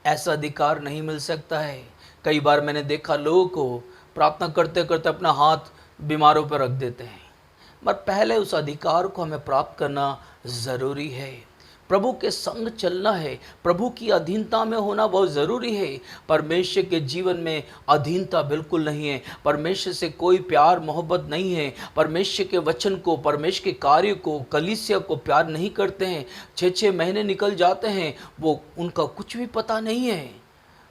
S5: ऐसा अधिकार नहीं मिल सकता है। कई बार मैंने देखा लोगों को प्रार्थना करते करते अपना हाथ बीमारों पर रख देते हैं, पर पहले उस अधिकार को हमें प्राप्त करना ज़रूरी है। प्रभु के संग चलना है, प्रभु की अधीनता में होना बहुत ज़रूरी है। परमेश्वर के जीवन में अधीनता बिल्कुल नहीं है, परमेश्वर से कोई प्यार मोहब्बत नहीं है, परमेश्वर के वचन को, परमेश्वर के कार्य को, कलीसिया को प्यार नहीं करते हैं। 6-6 महीने निकल जाते हैं, वो उनका कुछ भी पता नहीं है।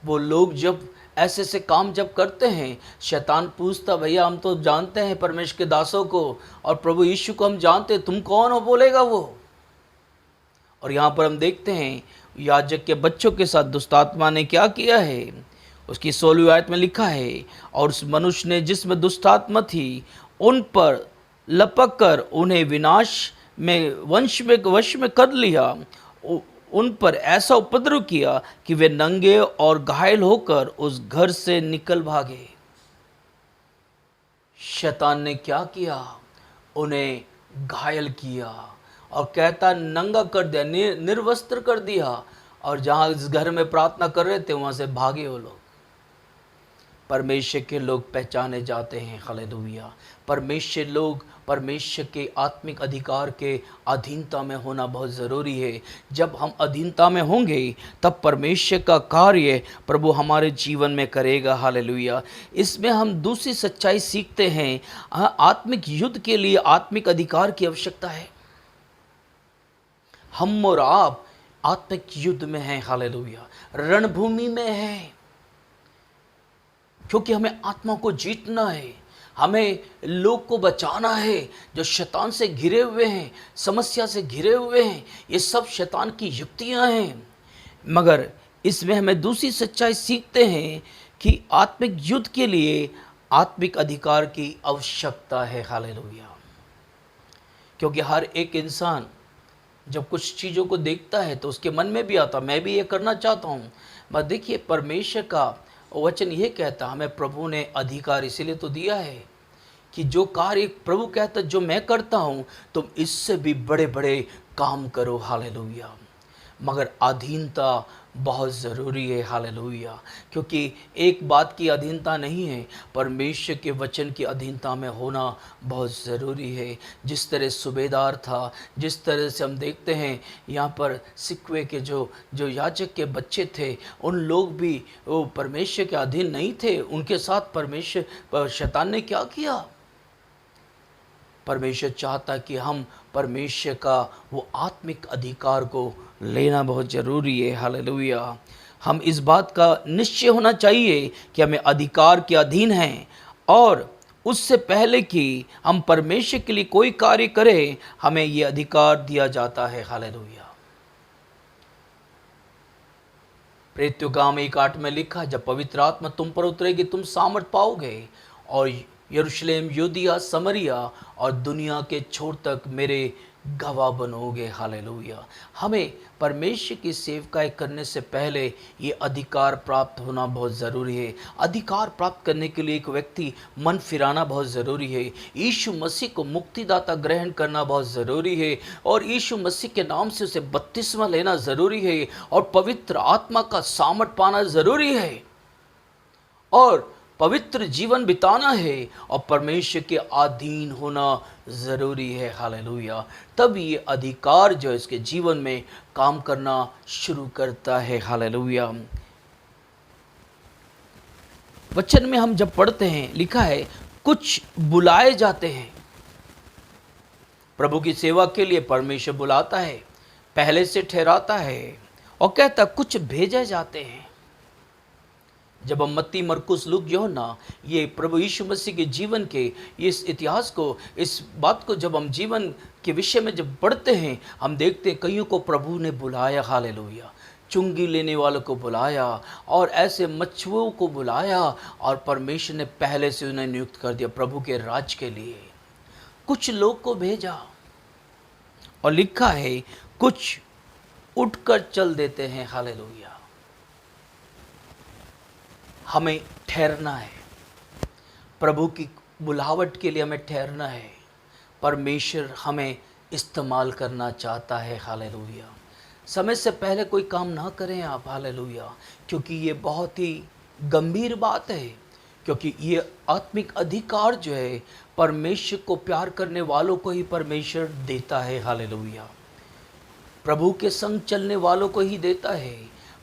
S5: वो लोग जब ऐसे ऐसे काम जब करते हैं, शैतान पूछता भैया हम तो जानते हैं परमेश्वर के दासों को और प्रभु यीशु को हम जानते हैं, तुम कौन हो? बोलेगा वो। और यहाँ पर हम देखते हैं याजक के बच्चों के साथ दुष्टात्मा ने क्या किया है। उसकी 16वीं आयत में लिखा है, और उस मनुष्य ने जिसमें दुष्टात्मा थी उन पर लपक कर उन्हें विनाश में वश में कर लिया, उन पर ऐसा उपद्रव किया कि वे नंगे और घायल होकर उस घर से निकल भागे। शैतान ने क्या किया? उन्हें घायल किया और कहता नंगा कर दिया, निर्वस्त्र कर दिया, और जहाँ इस घर में प्रार्थना कर रहे थे वहाँ से भागे वो लोग। परमेश्वर के लोग पहचाने जाते हैं। हालेलुया। परमेश्वर लोग परमेश्वर के आत्मिक अधिकार के अधीनता में होना बहुत ज़रूरी है। जब हम अधीनता में होंगे तब परमेश्वर का कार्य प्रभु हमारे जीवन में करेगा। हालेलुया। इसमें हम दूसरी सच्चाई सीखते हैं, आत्मिक युद्ध के लिए आत्मिक अधिकार की आवश्यकता है। हम और आप आत्मिक युद्ध में हैं। हालेलुया। रणभूमि में हैं, क्योंकि हमें आत्मा को जीतना है, हमें लोग को बचाना है जो शैतान से घिरे हुए हैं, समस्या से घिरे हुए हैं। ये सब शैतान की युक्तियां हैं। मगर इसमें हमें दूसरी सच्चाई सीखते हैं कि आत्मिक युद्ध के लिए आत्मिक अधिकार की आवश्यकता है। हालेलुया। क्योंकि हर एक इंसान जब कुछ चीज़ों को देखता है तो उसके मन में भी आता मैं भी ये करना चाहता हूँ। बस देखिए परमेश्वर का वचन ये कहता, हमें प्रभु ने अधिकार इसीलिए तो दिया है कि जो कार्य प्रभु कहता जो मैं करता हूँ तुम इससे भी बड़े बड़े काम करो। हालेलुया। मगर अधीनता बहुत ज़रूरी है। हालेलुया। क्योंकि एक बात की अधीनता नहीं है, परमेश्वर के वचन की अधीनता में होना बहुत ज़रूरी है। जिस तरह सूबेदार था, जिस तरह से हम देखते हैं यहाँ पर सिकवे के जो जो याजक के बच्चे थे, उन लोग भी वो परमेश्वर के अधीन नहीं थे। उनके साथ परमेश्वर शैतान ने क्या किया? परमेश्वर चाहता कि हम परमेश्वर का वो आत्मिक अधिकार को लेना बहुत ज़रूरी है। हालेलुया। हम इस बात का निश्चय होना चाहिए कि हमें अधिकार के अधीन हैं, और उससे पहले कि हम परमेश्वर के लिए कोई कार्य करें, हमें ये अधिकार दिया जाता है। हालेलुया। प्रेरितों का काम 1:8 में लिखा, जब पवित्र आत्मा तुम पर उतरेगी तुम सामर्थ पाओगे, और यरूशलेम, यूदिया, समरिया और दुनिया के छोर तक मेरे गवाह बनोगे। हालेलुया। हमें परमेश्वर की सेवकाई करने से पहले ये अधिकार प्राप्त होना बहुत ज़रूरी है। अधिकार प्राप्त करने के लिए एक व्यक्ति मन फिराना बहुत ज़रूरी है। यीशु मसीह को मुक्तिदाता ग्रहण करना बहुत ज़रूरी है, और यीशु मसीह के नाम से उसे बपतिस्मा लेना ज़रूरी है, और पवित्र आत्मा का सामर्थ पाना ज़रूरी है, और पवित्र जीवन बिताना है, और परमेश्वर के अधीन होना ज़रूरी है। हालेलुया। तब ये अधिकार जो इसके जीवन में काम करना शुरू करता है। हालेलुया। वचन में हम जब पढ़ते हैं, लिखा है कुछ बुलाए जाते हैं। प्रभु की सेवा के लिए परमेश्वर बुलाता है, पहले से ठहराता है, और कहता कुछ भेजे जाते हैं। जब हम मत्ती, मरकुस, लूक, यूहन्ना, ये प्रभु यीशु मसीह के जीवन के इस इतिहास को, इस बात को जब हम जीवन के विषय में जब पढ़ते हैं, हम देखते हैं कईयों को प्रभु ने बुलाया। हालेलुया। चुंगी लेने वालों को बुलाया, और ऐसे मछुओं को बुलाया, और परमेश्वर ने पहले से उन्हें नियुक्त कर दिया प्रभु के राज के लिए। कुछ लोग को भेजा, और लिखा है कुछ उठकर चल देते हैं। हालेलुया। हमें ठहरना है, प्रभु की बुलावट के लिए हमें ठहरना है। परमेश्वर हमें इस्तेमाल करना चाहता है। हालेलुया। समय से पहले कोई काम ना करें आप। हालेलुया। क्योंकि ये बहुत ही गंभीर बात है, क्योंकि ये आत्मिक अधिकार जो है परमेश्वर को प्यार करने वालों को ही परमेश्वर देता है। हालेलुया। प्रभु के संग चलने वालों को ही देता है,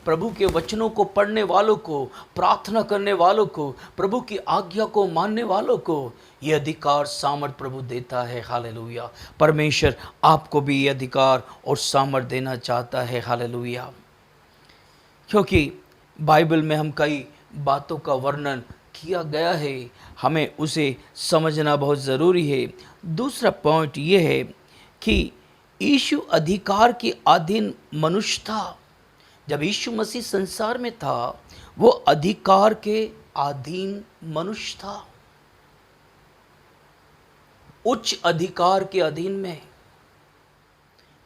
S5: प्रभु के वचनों को पढ़ने वालों को, प्रार्थना करने वालों को, प्रभु की आज्ञा को मानने वालों को ये अधिकार सामर्थ प्रभु देता है। हालेलुया। परमेश्वर आपको भी ये अधिकार और सामर्थ देना चाहता है। हालेलुया। क्योंकि बाइबल में हम कई बातों का वर्णन किया गया है, हमें उसे समझना बहुत ज़रूरी है। दूसरा पॉइंट ये है कि यीशु अधिकार के अधीन मनुष्य था। जब यीशु मसीह संसार में था, वो अधिकार के अधीन मनुष्य था, उच्च अधिकार के अधीन में।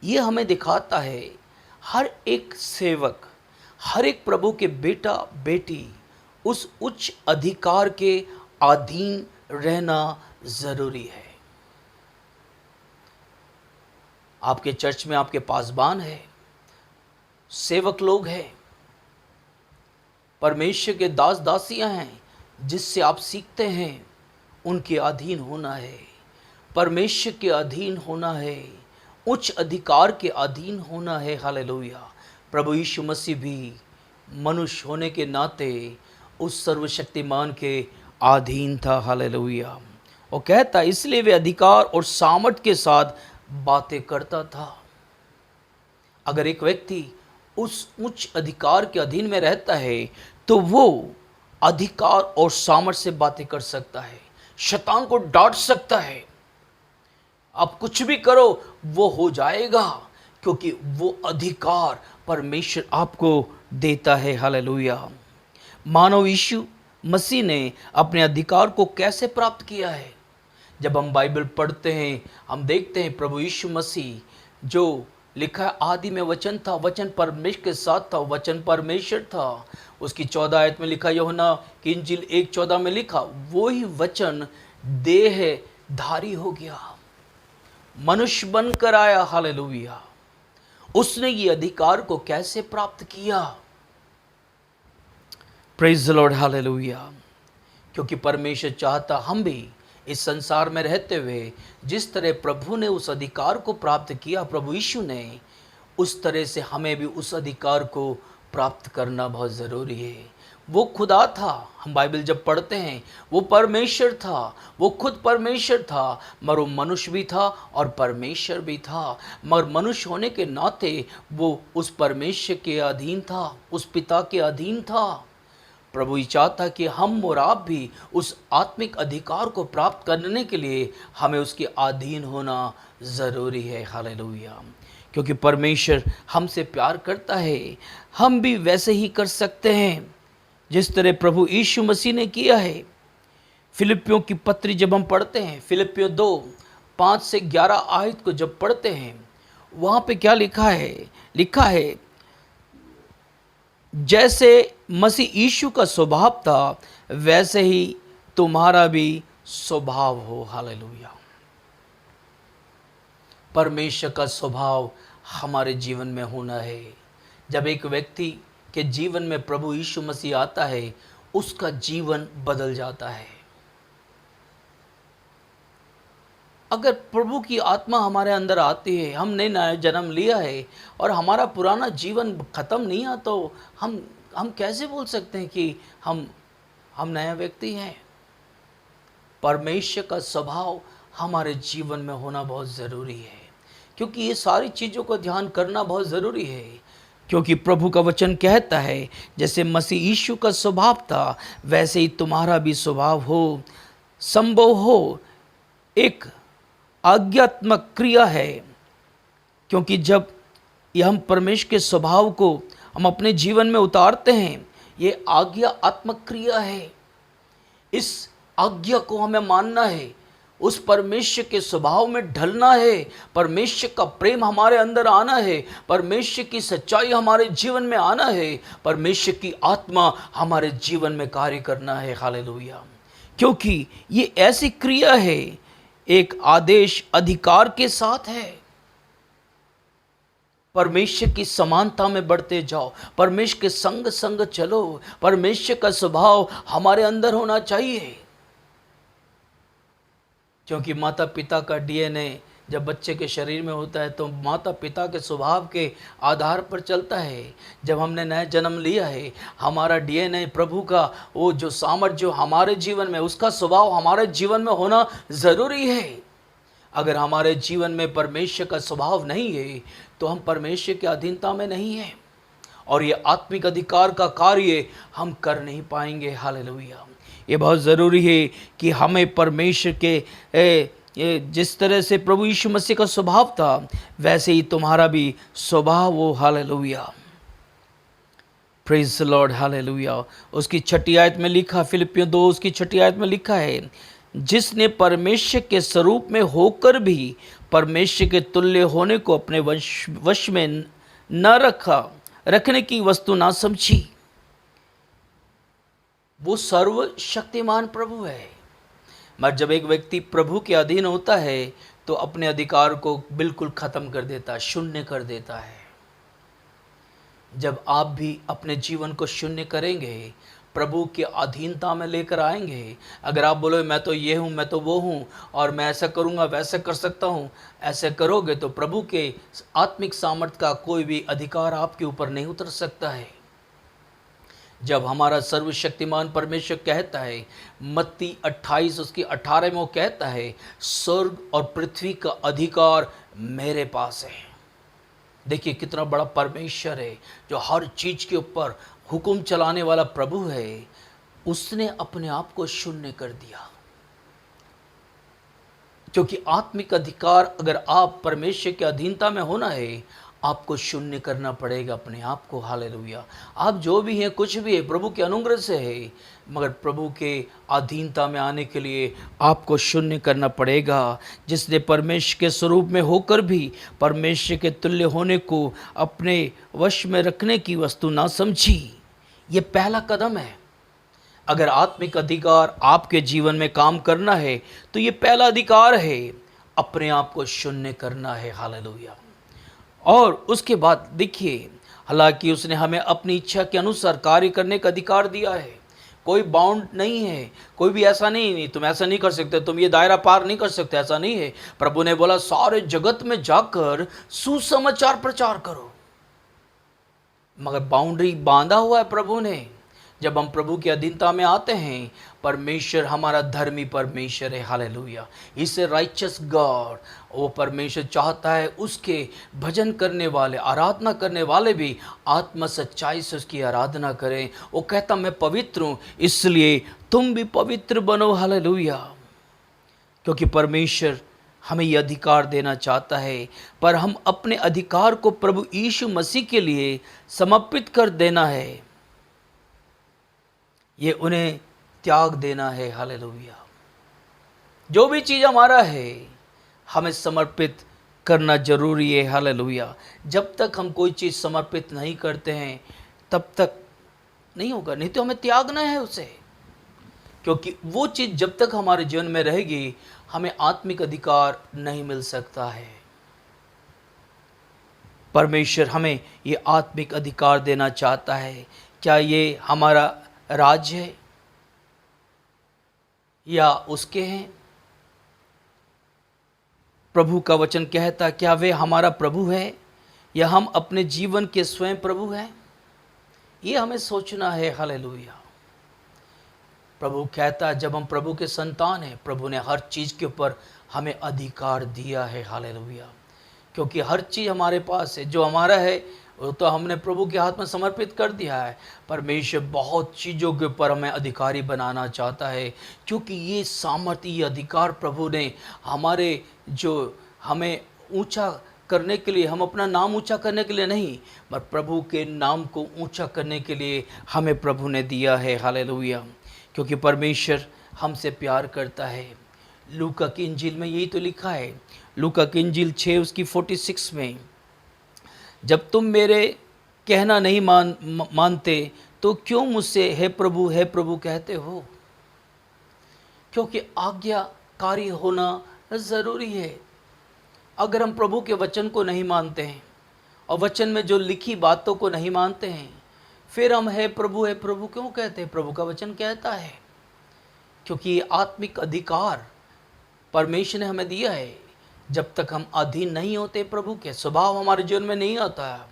S5: ये हमें दिखाता है हर एक सेवक, हर एक प्रभु के बेटा बेटी उस उच्च अधिकार के अधीन रहना ज़रूरी है। आपके चर्च में आपके पासबान है, सेवक लोग हैं, परमेश्वर के दास दासियां हैं, जिससे आप सीखते हैं उनके अधीन होना है, परमेश्वर के अधीन होना है, उच्च अधिकार के अधीन होना है। हालेलुया। प्रभु यीशु मसीह भी मनुष्य होने के नाते उस सर्वशक्तिमान के अधीन था। हालेलुया। वो कहता इसलिए वे अधिकार और सामर्थ के साथ बातें करता था। अगर एक व्यक्ति उस उच्च अधिकार के अधीन में रहता है तो वो अधिकार और सामर्थ से बातें कर सकता है, शैतान को डांट सकता है। आप कुछ भी करो वो हो जाएगा, क्योंकि वो अधिकार परमेश्वर आपको देता है। हालेलुया। मानव यीशु मसीह ने अपने अधिकार को कैसे प्राप्त किया है? जब हम बाइबल पढ़ते हैं, हम देखते हैं प्रभु यीशु मसीह जो लिखा है, आदि में वचन था, वचन परमेश्वर के साथ था, वचन परमेश्वर था। उसकी 14 आयत में लिखा, यूहन्ना की इंजील 1:14 में लिखा, वो ही वचन देह धारी हो गया, मनुष्य बनकर आया। हालेलुया। उसने ये अधिकार को कैसे प्राप्त किया? Praise the Lord, hallelujah. क्योंकि परमेश्वर चाहता हम भी इस संसार में रहते हुए जिस तरह प्रभु ने उस अधिकार को प्राप्त किया, प्रभु यीशु ने, उस तरह से हमें भी उस अधिकार को प्राप्त करना बहुत ज़रूरी है। वो खुदा था, हम बाइबल जब पढ़ते हैं वो परमेश्वर था, वो खुद परमेश्वर था, मगर वो मनुष्य भी था और परमेश्वर भी था। मगर मनुष्य होने के नाते वो उस परमेश्वर के अधीन था, उस पिता के अधीन था। प्रभु ये चाहता कि हम और आप भी उस आत्मिक अधिकार को प्राप्त करने के लिए हमें उसके अधीन होना ज़रूरी है। हालेलुया। क्योंकि परमेश्वर हमसे प्यार करता है, हम भी वैसे ही कर सकते हैं जिस तरह प्रभु यीशु मसीह ने किया है। फिलिपियों की पत्री जब हम पढ़ते हैं, फिलिपियों 2:5 से 11 आयत को जब पढ़ते हैं, वहाँ पे क्या लिखा है, जैसे मसीह यीशु का स्वभाव था वैसे ही तुम्हारा भी स्वभाव हो। हालेलुया। परमेश्वर का स्वभाव हमारे जीवन में होना है। जब एक व्यक्ति के जीवन में प्रभु यीशु मसीह आता है, उसका जीवन बदल जाता है। अगर प्रभु की आत्मा हमारे अंदर आती है, हमने नया जन्म लिया है और हमारा पुराना जीवन खत्म नहीं है, तो हम कैसे बोल सकते हैं कि हम नया व्यक्ति हैं? परमेश्वर का स्वभाव हमारे जीवन में होना बहुत ज़रूरी है, क्योंकि ये सारी चीज़ों को ध्यान करना बहुत ज़रूरी है। क्योंकि प्रभु का वचन कहता है जैसे मसीह यीशु का स्वभाव था वैसे ही तुम्हारा भी स्वभाव हो। संभव हो एक आज्ञात्मक क्रिया है, क्योंकि जब ये हम परमेश्वर के स्वभाव को हम अपने जीवन में उतारते हैं, ये आज्ञात्मक क्रिया है। इस आज्ञा को हमें मानना है, उस परमेश्वर के स्वभाव में ढलना है, परमेश्वर का प्रेम हमारे अंदर आना है, परमेश्वर की सच्चाई हमारे जीवन में आना है, परमेश्वर की आत्मा हमारे जीवन में कार्य करना है। हालेलुया। क्योंकि ये ऐसी क्रिया है, एक आदेश अधिकार के साथ है। परमेश्वर की समानता में बढ़ते जाओ, परमेश्वर के संग संग चलो, परमेश्वर का स्वभाव हमारे अंदर होना चाहिए। क्योंकि माता पिता का डीएनए जब बच्चे के शरीर में होता है तो माता पिता के स्वभाव के आधार पर चलता है। जब हमने नया जन्म लिया है, हमारा डीएनए प्रभु का वो जो सामर्थ जो हमारे जीवन में, उसका स्वभाव हमारे जीवन में होना ज़रूरी है। अगर हमारे जीवन में परमेश्वर का स्वभाव नहीं है तो हम परमेश्वर की अधीनता में नहीं हैं और ये आत्मिक अधिकार का कार्य हम कर नहीं पाएंगे। हालेलुया। ये बहुत ज़रूरी है कि हमें परमेश्वर के जिस तरह से प्रभु यीशु मसीह का स्वभाव था वैसे ही तुम्हारा भी स्वभाव हो। Hallelujah. Praise the Lord, hallelujah. उसकी 6 आयत में लिखा, फिलिपियों 2 उसकी 6 आयत में लिखा है, जिसने परमेश्वर के स्वरूप में होकर भी परमेश्वर के तुल्य होने को अपने वश में न रखने की वस्तु ना समझी। वो सर्वशक्तिमान प्रभु है। मगर जब एक व्यक्ति प्रभु के अधीन होता है तो अपने अधिकार को बिल्कुल ख़त्म कर देता है, शून्य कर देता है। जब आप भी अपने जीवन को शून्य करेंगे, प्रभु की अधीनता में लेकर आएंगे, अगर आप बोलो मैं तो ये हूँ, मैं तो वो हूँ और मैं ऐसा करूँगा, वैसा कर सकता हूँ, ऐसे करोगे तो प्रभु के आत्मिक सामर्थ्य का कोई भी अधिकार आपके ऊपर नहीं उतर सकता है। जब हमारा सर्वशक्तिमान परमेश्वर कहता है, मत्ती 28 उसकी 18 में वो कहता है, स्वर्ग और पृथ्वी का अधिकार मेरे पास है। देखिए कितना बड़ा परमेश्वर है जो हर चीज़ के ऊपर हुक्म चलाने वाला प्रभु है। उसने अपने आप को शून्य कर दिया, क्योंकि आत्मिक अधिकार अगर आप परमेश्वर की अधीनता में होना है, आपको शून्य करना पड़ेगा अपने आप को। हालेलुया। आप जो भी हैं, कुछ भी है, प्रभु के अनुग्रह से है, मगर प्रभु के अधीनता में आने के लिए आपको शून्य करना पड़ेगा। जिसने परमेश्वर के स्वरूप में होकर भी परमेश्वर के तुल्य होने को अपने वश में रखने की वस्तु ना समझी। ये पहला कदम है। अगर आत्मिक अधिकार आपके जीवन में काम करना है तो ये पहला अधिकार है, अपने आप को शून्य करना है। हालेलुया। और उसके बाद देखिए, हालांकि उसने हमें अपनी इच्छा के अनुसार कार्य करने का अधिकार दिया है। कोई बाउंड नहीं है, कोई भी ऐसा नहीं तुम ऐसा नहीं कर सकते, तुम ये दायरा पार नहीं कर सकते, ऐसा नहीं है। प्रभु ने बोला सारे जगत में जाकर सुसमाचार प्रचार करो, मगर बाउंड्री बांधा हुआ है प्रभु ने। जब हम प्रभु की अधीनता में आते हैं, परमेश्वर हमारा धर्मी परमेश्वर है, हालेलुया। इस राइचस गॉड, वो परमेश्वर चाहता है उसके भजन करने वाले, आराधना करने वाले भी आत्मा सच्चाई से उसकी आराधना करें। वो कहता मैं पवित्र हूँ, इसलिए तुम भी पवित्र बनो, हालेलुया। क्योंकि परमेश्वर हमें ये अधिकार देना चाहता है, पर हम अपने अधिकार को प्रभु यीशु मसीह के लिए समर्पित कर देना है, ये उन्हें त्याग देना है, हालेलुया। जो भी चीज़ हमारा है हमें समर्पित करना जरूरी है, हालेलुया। जब तक हम कोई चीज़ समर्पित नहीं करते हैं तब तक नहीं होगा, नहीं तो हमें त्यागना है उसे। क्योंकि वो चीज़ जब तक हमारे जीवन में रहेगी हमें आत्मिक अधिकार नहीं मिल सकता है। परमेश्वर हमें ये आत्मिक अधिकार देना चाहता है। क्या ये हमारा राज्य है या उसके हैं? प्रभु का वचन कहता क्या वे हमारा प्रभु है या हम अपने जीवन के स्वयं प्रभु हैं? ये हमें सोचना है, हालेलुया। प्रभु कहता जब हम प्रभु के संतान हैं, प्रभु ने हर चीज़ के ऊपर हमें अधिकार दिया है, हालेलुया। क्योंकि हर चीज़ हमारे पास है, जो हमारा है वो तो हमने प्रभु के हाथ में समर्पित कर दिया है। परमेश्वर बहुत चीज़ों के ऊपर हमें अधिकारी बनाना चाहता है, क्योंकि ये सामर्थ्य, ये अधिकार प्रभु ने हमारे जो हमें ऊंचा करने के लिए, हम अपना नाम ऊंचा करने के लिए नहीं, पर प्रभु के नाम को ऊंचा करने के लिए हमें प्रभु ने दिया है, हालेलुया। क्योंकि परमेश्वर हमसे प्यार करता है। लूका की इंजील में यही तो लिखा है, लूका की इंजील 6 उसकी 46 में, जब तुम मेरे कहना नहीं मानते तो क्यों मुझसे हे प्रभु कहते हो? क्योंकि आज्ञाकारी होना ज़रूरी है। अगर हम प्रभु के वचन को नहीं मानते हैं और वचन में जो लिखी बातों को नहीं मानते हैं, फिर हम हे प्रभु क्यों कहते हैं? प्रभु का वचन कहता है, क्योंकि ये आत्मिक अधिकार परमेश्वर ने हमें दिया है। जब तक हम अधीन नहीं होते प्रभु के, स्वभाव हमारे जीवन में नहीं आता,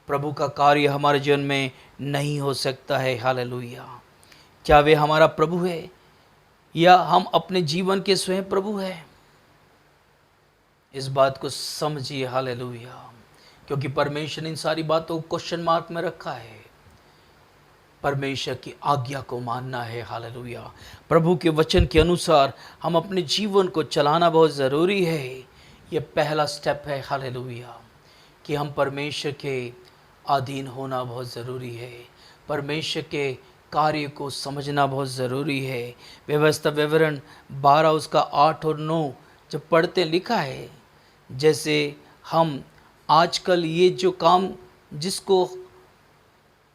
S5: प्रभु का कार्य हमारे जीवन में नहीं हो सकता है, हालेलुया। क्या वे हमारा प्रभु है या हम अपने जीवन के स्वयं प्रभु हैं? इस बात को समझिए, हालेलुया। क्योंकि परमेश्वर ने इन सारी बातों को क्वेश्चन मार्क में रखा है। परमेश्वर की आज्ञा को मानना है, हालेलुया। प्रभु के वचन के अनुसार हम अपने जीवन को चलाना बहुत ज़रूरी है। ये पहला स्टेप है, हालेलुया, कि हम परमेश्वर के अधीन होना बहुत ज़रूरी है। परमेश्वर के कार्य को समझना बहुत ज़रूरी है। व्यवस्था विवरण 12 उसका 8 और 9 जब पढ़ते लिखा है, जैसे हम आजकल ये जो काम जिसको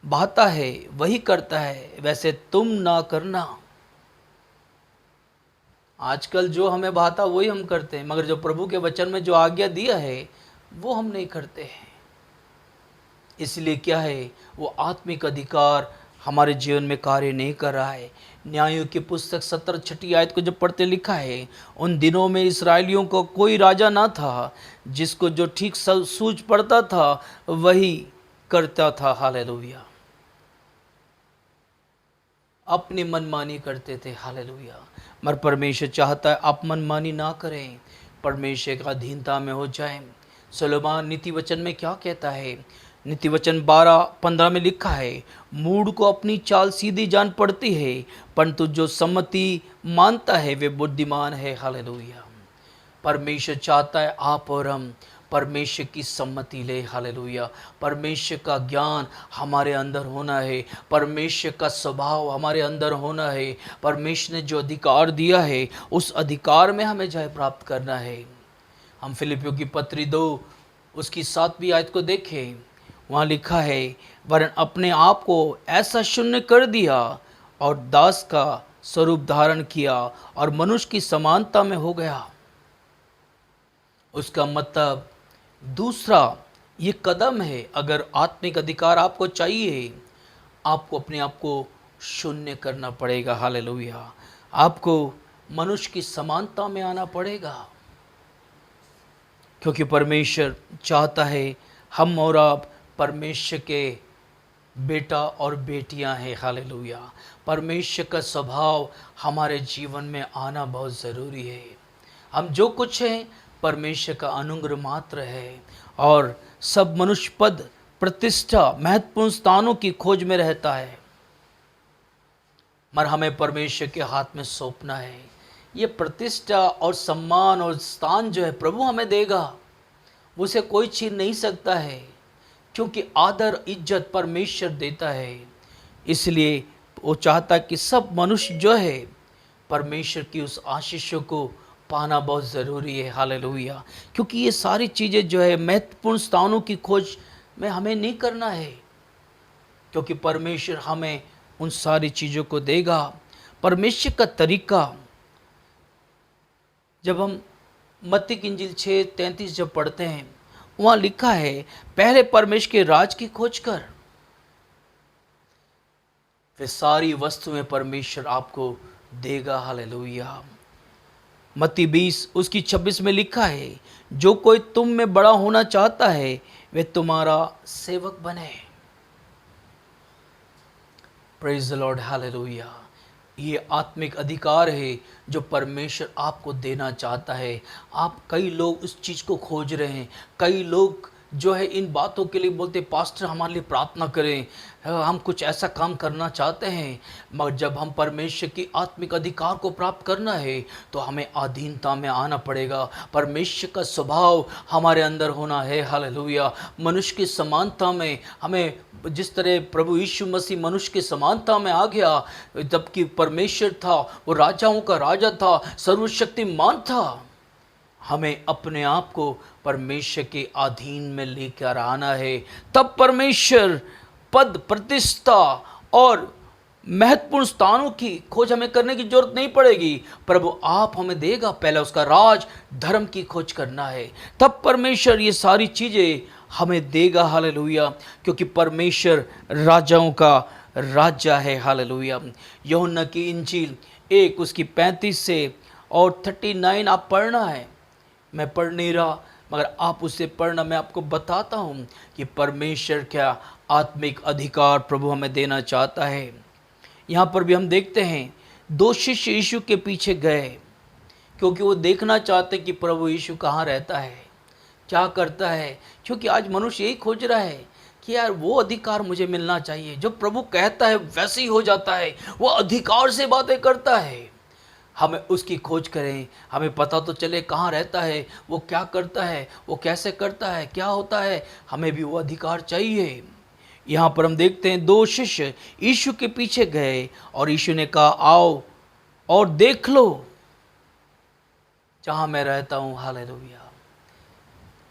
S5: भाता है वही करता है, वैसे तुम ना करना। आजकल जो हमें भाता वही हम करते हैं, मगर जो प्रभु के वचन में जो आज्ञा दिया है वो हम नहीं करते हैं। इसलिए क्या है, वो आत्मिक अधिकार हमारे जीवन में कार्य नहीं कर रहा है। न्यायों की पुस्तक 17 आयत को जब पढ़ते लिखा है, उन दिनों में इस्राएलियों को कोई राजा ना था, जिसको जो ठीक सूझ पड़ता था वही करता था, हालेलुया। अपनी मनमानी करते थे, हालेलुया। मगर परमेश्वर चाहता है आप मनमानी ना करें, परमेश्वर का अधीनता में हो जाएं। सुलेमान नीति वचन में क्या कहता है? नीति वचन 12:15 में लिखा है, मूढ़ को अपनी चाल सीधी जान पड़ती है, परंतु जो सम्मति मानता है वे बुद्धिमान है, हालेलुया। परमेश्वर चाहता है आप और हम परमेश्वर की सम्मति ले, हालेलुया। परमेश्वर का ज्ञान हमारे अंदर होना है, परमेश्वर का स्वभाव हमारे अंदर होना है। परमेश्वर ने जो अधिकार दिया है उस अधिकार में हमें जय प्राप्त करना है। हम फिलिपियों की पत्री 2 उसकी 7वीं आयत को देखें, वहाँ लिखा है, वरन अपने आप को ऐसा शून्य कर दिया और दास का स्वरूप धारण किया और मनुष्य की समानता में हो गया। उसका मतलब दूसरा ये कदम है, अगर आत्मिक अधिकार आपको चाहिए, आपको अपने आप को शून्य करना पड़ेगा। हालेलुया। आपको मनुष्य की समानता में आना पड़ेगा, क्योंकि परमेश्वर चाहता है हम और आप परमेश्वर के बेटा और बेटियां हैं। हालेलुया। परमेश्वर का स्वभाव हमारे जीवन में आना बहुत ज़रूरी है। हम जो कुछ हैं परमेश्वर का अनुग्रह मात्र है, और सब मनुष्य पद, प्रतिष्ठा, महत्वपूर्ण स्थानों की खोज में रहता है, मगर हमें परमेश्वर के हाथ में सौंपना है। ये प्रतिष्ठा और सम्मान और स्थान जो है प्रभु हमें देगा, उसे कोई छीन नहीं सकता है, क्योंकि आदर इज्जत परमेश्वर देता है। इसलिए वो चाहता कि सब मनुष्य जो है परमेश्वर की उस आशीषों को पाना बहुत ज़रूरी है। हालेलुया। क्योंकि ये सारी चीज़ें जो है महत्वपूर्ण स्थानों की खोज में हमें नहीं करना है, क्योंकि परमेश्वर हमें उन सारी चीज़ों को देगा। परमेश्वर का तरीका, जब हम मत्ती की इंजील 6:33 जब पढ़ते हैं, वहाँ लिखा है पहले परमेश्वर के राज की खोज कर, फिर सारी वस्तुएं परमेश्वर आपको देगा। हालेलुया। मत्ती 20 उसकी 26 में लिखा है, जो कोई तुम में बड़ा होना चाहता है वे तुम्हारा सेवक बने। Praise the Lord. हालेलुया। ये आत्मिक अधिकार है जो परमेश्वर आपको देना चाहता है। आप, कई लोग उस चीज़ को खोज रहे हैं। कई लोग जो है इन बातों के लिए बोलते, पास्टर हमारे लिए प्रार्थना करें, हम कुछ ऐसा काम करना चाहते हैं। मगर जब हम परमेश्वर की आत्मिक अधिकार को प्राप्त करना है तो हमें अधीनता में आना पड़ेगा। परमेश्वर का स्वभाव हमारे अंदर होना है। हालेलुया। मनुष्य की समानता में हमें, जिस तरह प्रभु यीशु मसीह मनुष्य की समानता में आ गया, जबकि परमेश्वर था, वो राजाओं का राजा था, सर्वशक्तिमान था, हमें अपने आप को परमेश्वर के अधीन में लेकर आना है। तब परमेश्वर पद, प्रतिष्ठा और महत्वपूर्ण स्थानों की खोज हमें करने की जरूरत नहीं पड़ेगी। प्रभु आप हमें देगा। पहले उसका राज, धर्म की खोज करना है, तब परमेश्वर ये सारी चीज़ें हमें देगा। हालेलुया। क्योंकि परमेश्वर राजाओं का राजा है। हालेलुया। यूहन्ना की इंजील 1 उसकी 35 से और 39 आप पढ़ना है। मैं पढ़ नहीं रहा, मगर आप उसे पढ़ना। मैं आपको बताता हूँ कि परमेश्वर क्या आत्मिक अधिकार प्रभु हमें देना चाहता है। यहाँ पर भी हम देखते हैं 2 शिष्य यीशु के पीछे गए, क्योंकि वो देखना चाहते कि प्रभु यीशु कहाँ रहता है, क्या करता है। क्योंकि आज मनुष्य यही खोज रहा है कि यार वो अधिकार मुझे मिलना चाहिए, जो प्रभु कहता है वैसे ही हो जाता है, वो अधिकार से बातें करता है। हमें उसकी खोज करें, हमें पता तो चले कहाँ रहता है, वो क्या करता है, वो कैसे करता है, क्या होता है। हमें भी वो अधिकार चाहिए। यहाँ पर हम देखते हैं 2 शिष्य यीशु के पीछे गए और यीशु ने कहा, आओ और देख लो जहाँ मैं रहता हूँ। हालेलुया।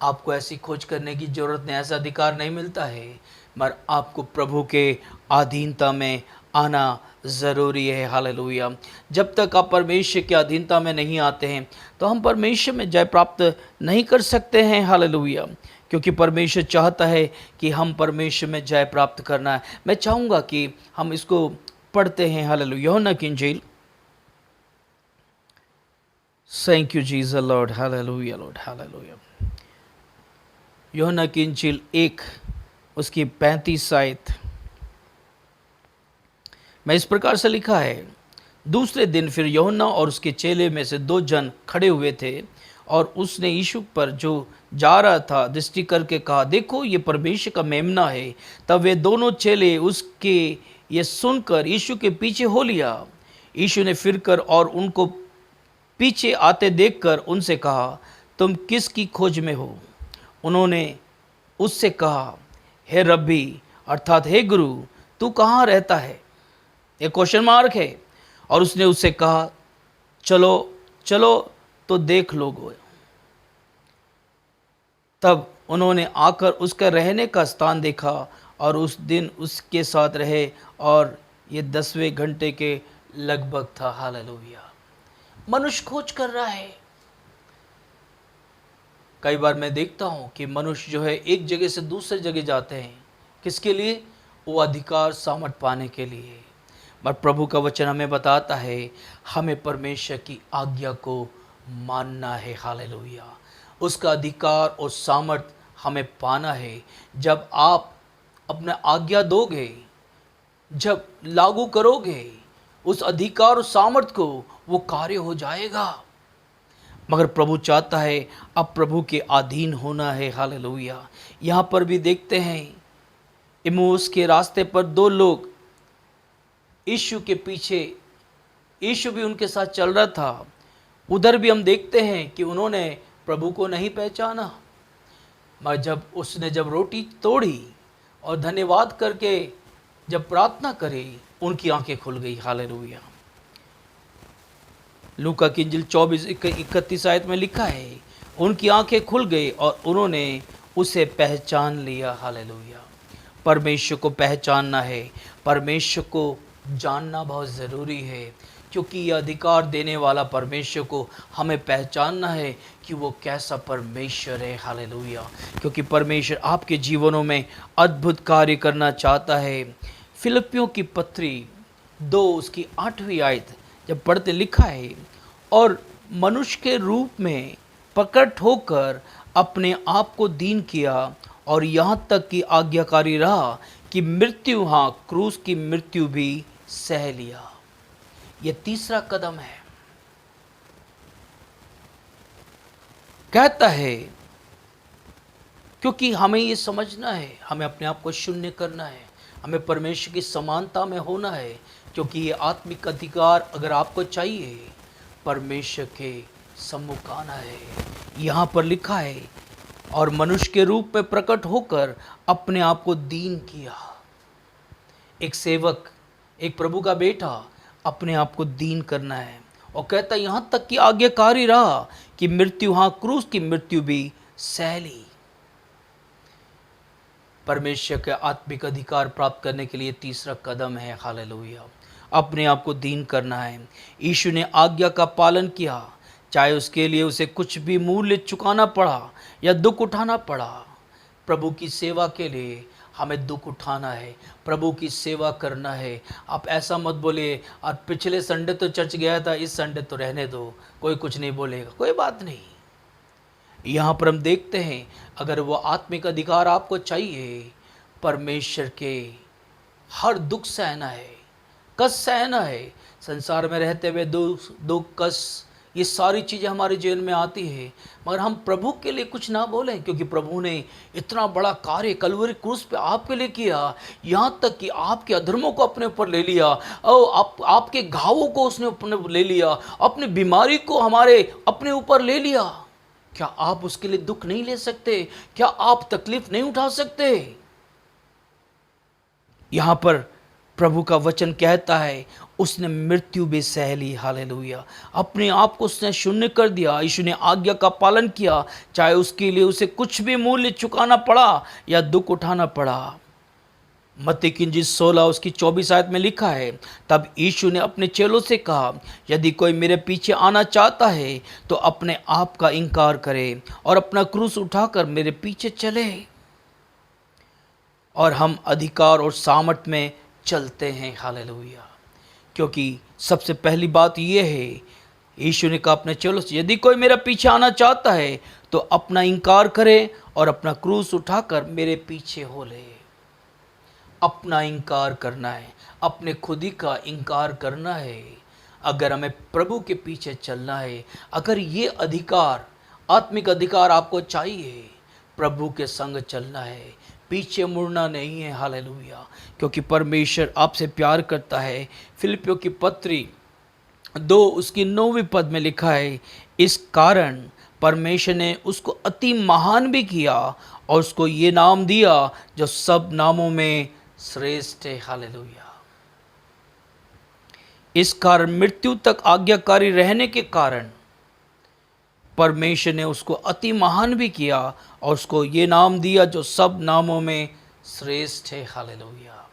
S5: आपको ऐसी खोज करने की ज़रूरत नहीं, ऐसा अधिकार नहीं मिलता है, मगर आपको प्रभु के अधीनता में आना ज़रूरी है। हालेलुया। जब तक आप परमेश्वर की अधीनता में नहीं आते हैं तो हम परमेश्वर में जय प्राप्त नहीं कर सकते हैं। हालेलुया। क्योंकि परमेश्वर चाहता है कि हम परमेश्वर में जय प्राप्त करना है। मैं चाहूँगा कि हम इसको पढ़ते हैं। हालेलुया। यूहन्ना की इंजील, thank you Jesus Lord. Hallelujah Lord. Hallelujah. यूहन्ना की इंजील 1 उसकी 35 आयत में इस प्रकार से लिखा है, दूसरे दिन फिर यूहन्ना और उसके चेले में से 2 जन खड़े हुए थे, और उसने यीशु पर जो जा रहा था दृष्टि करके कहा, देखो ये परमेश्वर का मेमना है। तब वे दोनों चेले उसके ये सुनकर यीशु के पीछे हो लिया। यीशु ने फिरकर और उनको पीछे आते देखकर उनसे कहा, तुम किसकी खोज में हो? उन्होंने उससे कहा, हे रब्बी, अर्थात हे गुरु, तू कहाँ रहता है? एक क्वेश्चन मार्क है। और उसने उससे कहा, चलो चलो तो देख लोगे। तब उन्होंने आकर उसका रहने का स्थान देखा और उस दिन उसके साथ रहे, और ये 10वें घंटे के लगभग था। हालेलुया। मनुष्य खोज कर रहा है, कई बार मैं देखता हूँ कि मनुष्य जो है एक जगह से दूसरे जगह जाते हैं, किसके लिए? वो अधिकार सामर्थ पाने के लिए। पर प्रभु का वचन हमें बताता है हमें परमेश्वर की आज्ञा को मानना है। हालेलुया। उसका अधिकार और सामर्थ हमें पाना है। जब आप अपना आज्ञा दोगे, जब लागू करोगे उस अधिकार और सामर्थ को, वो कार्य हो जाएगा। मगर प्रभु चाहता है अब प्रभु के अधीन होना है। हालेलुया। यहाँ पर भी देखते हैं इम्माऊस के रास्ते पर दो लोग यीशु के पीछे, यीशु भी उनके साथ चल रहा था। उधर भी हम देखते हैं कि उन्होंने प्रभु को नहीं पहचाना, मगर जब रोटी तोड़ी और धन्यवाद करके जब प्रार्थना करी, उनकी आंखें खुल गई। हालेलुया। लूका की इंजील 24:31 आयत में लिखा है, उनकी आंखें खुल गई और उन्होंने उसे पहचान लिया। हालेलुया। परमेश्वर को पहचानना है, परमेश्वर को जानना बहुत ज़रूरी है, क्योंकि यह अधिकार देने वाला परमेश्वर को हमें पहचानना है कि वो कैसा परमेश्वर है। हालेलुया। क्योंकि परमेश्वर आपके जीवनों में अद्भुत कार्य करना चाहता है। फिलिपियों की पत्री 2 उसकी 8वीं आयत जब पढ़ते लिखा है, और मनुष्य के रूप में प्रकट होकर अपने आप को दीन किया और यहाँ तक कि आज्ञाकारी रहा कि मृत्यु, हाँ क्रूस की मृत्यु भी सह लिया। यह तीसरा कदम है। कहता है क्योंकि हमें ये समझना है, हमें अपने आप को शून्य करना है, हमें परमेश्वर की समानता में होना है। क्योंकि ये आत्मिक अधिकार अगर आपको चाहिए, परमेश्वर के सम्मुख आना है। यहाँ पर लिखा है, और मनुष्य के रूप में प्रकट होकर अपने आप को दीन किया। एक सेवक, एक प्रभु का बेटा अपने आप को दीन करना है। और कहता है यहाँ तक कि आज्ञाकारी रहा कि मृत्यु, हाँ क्रूस की मृत्यु भी सह ली। परमेश्वर के आत्मिक अधिकार प्राप्त करने के लिए तीसरा कदम है। हालेलुया। अपने आप को दीन करना है। यीशु ने आज्ञा का पालन किया, चाहे उसके लिए उसे कुछ भी मूल्य चुकाना पड़ा या दुख उठाना पड़ा। प्रभु की सेवा के लिए हमें दुख उठाना है, प्रभु की सेवा करना है। आप ऐसा मत बोलिए, और पिछले संडे तो चर्च गया था, इस संडे तो रहने दो, कोई कुछ नहीं बोलेगा। कोई बात नहीं। यहाँ पर हम देखते हैं, अगर वो आत्मिक अधिकार आपको चाहिए, परमेश्वर के हर दुख सहना है, कष्ट सहना है। संसार में रहते हुए दुख, कष्ट, ये सारी चीज़ें हमारे जीवन में आती है, मगर हम प्रभु के लिए कुछ ना बोलें, क्योंकि प्रभु ने इतना बड़ा कार्य कलवरी क्रूस पे आपके लिए किया। यहाँ तक कि आपके अधर्मों को अपने ऊपर ले लिया, और आपके घावों को उसने अपने ले लिया, अपनी बीमारी को हमारे अपने ऊपर ले लिया। क्या आप उसके लिए दुख नहीं ले सकते? क्या आप तकलीफ नहीं उठा सकते? यहाँ पर प्रभु का वचन कहता है उसने मृत्यु भी सह ली। हालेलुया। अपने आप को उसने शून्य कर दिया। यीशु ने आज्ञा का पालन किया, चाहे उसके लिए उसे कुछ भी मूल्य चुकाना पड़ा या दुख उठाना पड़ा। मत्ती की इंजील 16 उसकी 24 आयत में लिखा है, तब यीशु ने अपने चेलों से कहा, यदि कोई मेरे पीछे आना चाहता है तो अपने आप का इनकार करे और अपना क्रूस उठाकर मेरे पीछे चले। और हम अधिकार और सामर्थ में चलते हैं। हालेलुया। क्योंकि सबसे पहली बात यह है, यीशु ने कहा अपने चेलों से, यदि कोई मेरा पीछे आना चाहता है तो अपना इनकार करे और अपना क्रूस उठाकर मेरे पीछे हो ले। अपना इनकार करना है, अपने खुद ही का इनकार करना है। अगर हमें प्रभु के पीछे चलना है, अगर ये अधिकार, आत्मिक अधिकार आपको चाहिए, प्रभु के संग चलना है, पीछे मुड़ना नहीं है। हालेलुया। क्योंकि परमेश्वर आपसे प्यार करता है। फिलिपियों की पत्री 2 उसकी 9वीं पद में लिखा है, इस कारण परमेश्वर ने उसको अति महान भी किया और उसको ये नाम दिया जो सब नामों में श्रेष्ठ है। हालेलुया। इस कारण मृत्यु तक आज्ञाकारी रहने के कारण परमेश्वर ने उसको अति महान भी किया और उसको ये नाम दिया जो सब नामों में श्रेष्ठ है। हालेलुया।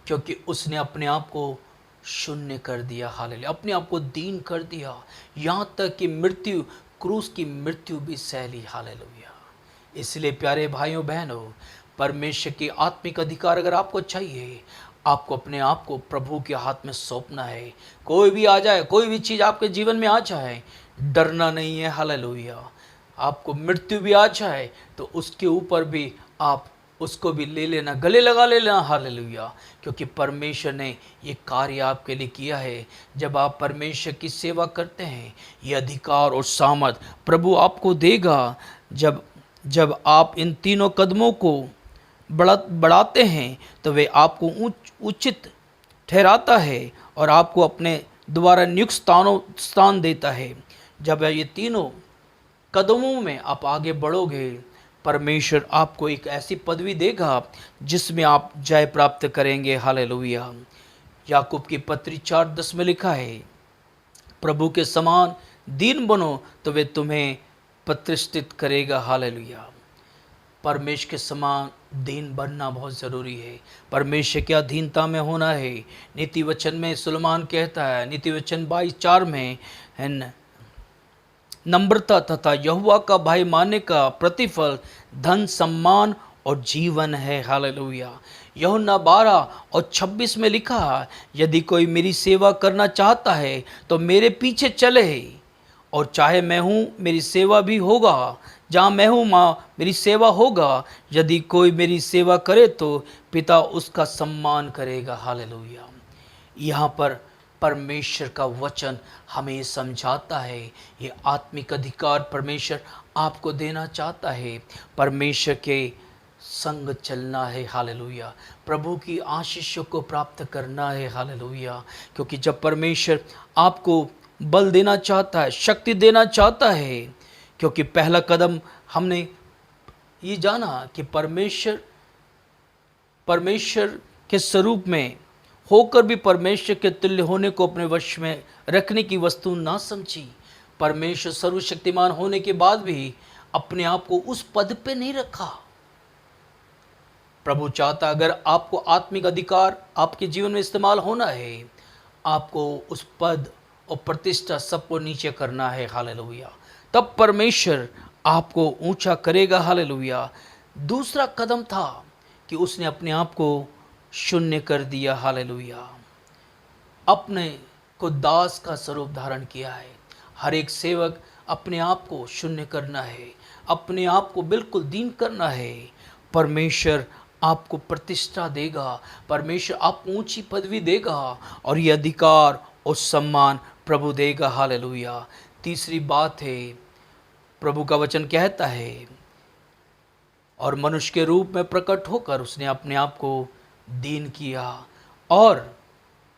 S5: क्योंकि उसने अपने आप को शून्य कर दिया। हालेलुया। अपने आप को दीन कर दिया, यहाँ तक कि मृत्यु, क्रूस की मृत्यु भी सह ली। हालेलुया। इसलिए प्यारे भाइयों बहनों, परमेश्वर की आत्मिक अधिकार अगर आपको चाहिए, आपको अपने आप को प्रभु के हाथ में सौंपना है। कोई भी आ जाए, कोई भी चीज़ आपके जीवन में आ जाए, डरना नहीं है। हालेलुया। आपको मृत्यु भी आ जाए तो उसके ऊपर भी आप उसको भी ले लेना, गले लगा लेना। हालेलुया। क्योंकि परमेश्वर ने ये कार्य आपके लिए किया है। जब आप परमेश्वर की सेवा करते हैं, ये अधिकार और सामर्थ प्रभु आपको देगा। जब आप इन तीनों कदमों को बढ़ाते हैं तो वे आपको उचित ठहराता है और आपको अपने द्वारा नियुक्त स्थान देता है। जब ये तीनों कदमों में आप आगे बढ़ोगे, परमेश्वर आपको एक ऐसी पदवी देगा जिसमें आप जय प्राप्त करेंगे। हालेलुया। याकूब की पत्री 4:10 में लिखा है, प्रभु के समान दीन बनो तो वे तुम्हें प्रतिष्ठित करेगा। हालेलुया। परमेश्वर के समान दीन बनना बहुत ज़रूरी है। परमेश्वर के अधीनता में होना है। नीति वचन में सुलेमान कहता है, नीति वचन 22:4 में, नम्रता तथा यहोवा का भय मानने का प्रतिफल धन, सम्मान और जीवन है। हालेलुया। यूहन्ना 12:26 में लिखा, यदि कोई मेरी सेवा करना चाहता है तो मेरे पीछे चले, और चाहे मैं हूँ मेरी सेवा भी होगा, जहाँ मैं हूँ माँ मेरी सेवा होगा। यदि कोई मेरी सेवा करे तो पिता उसका सम्मान करेगा। हालेलुया। यहाँ पर परमेश्वर का वचन हमें समझाता है, ये आत्मिक अधिकार परमेश्वर आपको देना चाहता है। परमेश्वर के संग चलना है। हालेलुया। प्रभु की आशीषों को प्राप्त करना है। हालेलुया। क्योंकि जब परमेश्वर आपको बल देना चाहता है, शक्ति देना चाहता है, क्योंकि पहला कदम हमने ये जाना कि परमेश्वर के स्वरूप में होकर भी परमेश्वर के तुल्य होने को अपने वश में रखने की वस्तु ना समझी। परमेश्वर सर्वशक्तिमान होने के बाद भी अपने आप को उस पद पे नहीं रखा। प्रभु चाहता, अगर आपको आत्मिक अधिकार आपके जीवन में इस्तेमाल होना है, आपको उस पद और प्रतिष्ठा सबको नीचे करना है। हालेलुया। तब परमेश्वर आपको ऊंचा करेगा। हालेलुया। दूसरा कदम था कि उसने अपने आप को शून्य कर दिया। हालेलुया। अपने को दास का स्वरूप धारण किया है। हर एक सेवक अपने आप को शून्य करना है, अपने आप को बिल्कुल दीन करना है। परमेश्वर आपको प्रतिष्ठा देगा, परमेश्वर आपको ऊंची पदवी देगा और ये अधिकार और सम्मान प्रभु देगा। हालेलुया। तीसरी बात है, प्रभु का वचन कहता है, और मनुष्य के रूप में प्रकट होकर उसने अपने आप को दीन किया और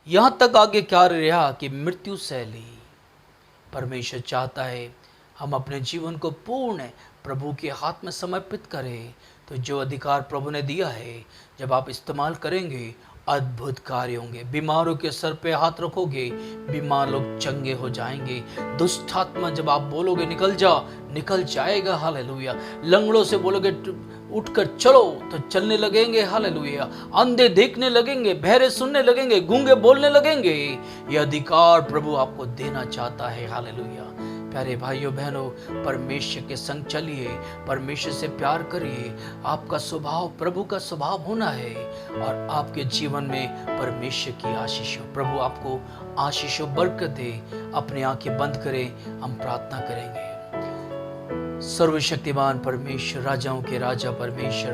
S5: यहाँ तक आगे क्या रहा कि मृत्यु सह ली। परमेश्वर चाहता है हम अपने जीवन को पूर्ण प्रभु के हाथ में समर्पित करें। तो जो अधिकार प्रभु ने दिया है, जब आप इस्तेमाल करेंगे, अद्भुत कार्य होंगे। बीमारों के सर पे हाथ रखोगे, बीमार लोग चंगे हो जाएंगे। दुष्ट आत्मा जब आप बोलोगे निकल जा, निकल जाएगा। हालेलुया। लंगड़ों से बोलोगे उठकर चलो तो चलने लगेंगे। हालेलुया। अंधे देखने लगेंगे, बहरे सुनने लगेंगे, गूंगे बोलने लगेंगे। यह अधिकार प्रभु आपको देना चाहता है। हालेलुया। प्यारे भाइयों बहनों, परमेश्वर के संग चलिए, परमेश्वर से प्यार करिए। आपका स्वभाव प्रभु का स्वभाव होना है और आपके जीवन में परमेश्वर की आशीष हो। प्रभु आपको आशीष और बरकत दे। अपनी आंखें बंद करें, हम प्रार्थना करेंगे। सर्वशक्तिमान परमेश्वर, राजाओं के राजा परमेश्वर,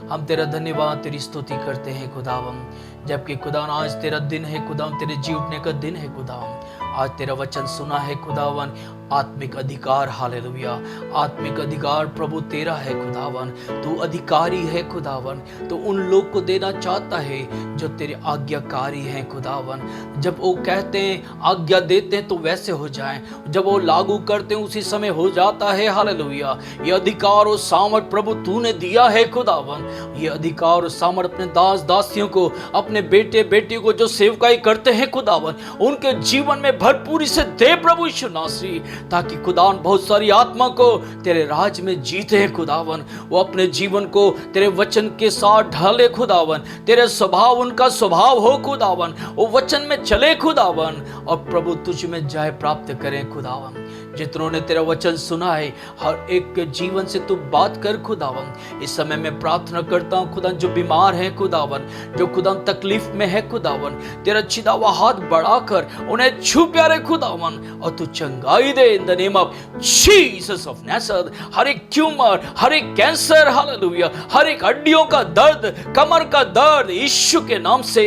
S5: हम तेरा धन्यवाद, तेरी स्तुति करते हैं खुदावम। जबकि खुदावन आज तेरा दिन है खुदावन, तेरे जी उठने का दिन है खुदावन। आज तेरा वचन सुना है खुदावन। आत्मिक अधिकार, हालेलुया, आत्मिक अधिकार प्रभु तेरा है खुदावन। तू अधिकारी है खुदावन। तो उन लोग को देना चाहता है जो तेरे आज्ञाकारी हैं खुदावन। जब वो कहते हैं, आज्ञा देते हैं तो वैसे हो जाए, जब वो लागू करते हैं उसी समय हो जाता है। हालेलुया। ये अधिकार और सामर्थ प्रभु तूने दिया है खुदावन। ये अधिकार और सामर्थ अपने दास दासियों को, अपने बेटे बेटियों को जो सेवकाई करते हैं खुदावन, उनके जीवन में भरपूरी से दे प्रभु यीशु नासरी, ताकि खुदावन बहुत सारी आत्मा को तेरे राज में जीते हैं खुदावन। वो अपने जीवन को तेरे वचन के साथ ढाले खुदावन। तेरे स्वभाव उनका स्वभाव हो खुदावन। वो वचन में चले खुदावन और प्रभु तुझ में जय प्राप्त करें खुदावन। जितनों ने तेरा वचन सुना है, हर एक के जीवन से तू बात कर खुदावन। इस समय मैं प्रार्थना करता हूँ खुदा, जो बीमार है खुदावन, जो खुदा तकलीफ में है खुदावन, तेरा छिदा हुआ हाथ बढ़ाकर उन्हें छू प्यारे खुदावन, और तू चंगाई दे in the name of Jesus of Nazareth. हर एक ट्यूमर, हर एक कैंसर, हालेलुया, हर एक हड्डियों का दर्द, कमर का दर्द यीशु के नाम से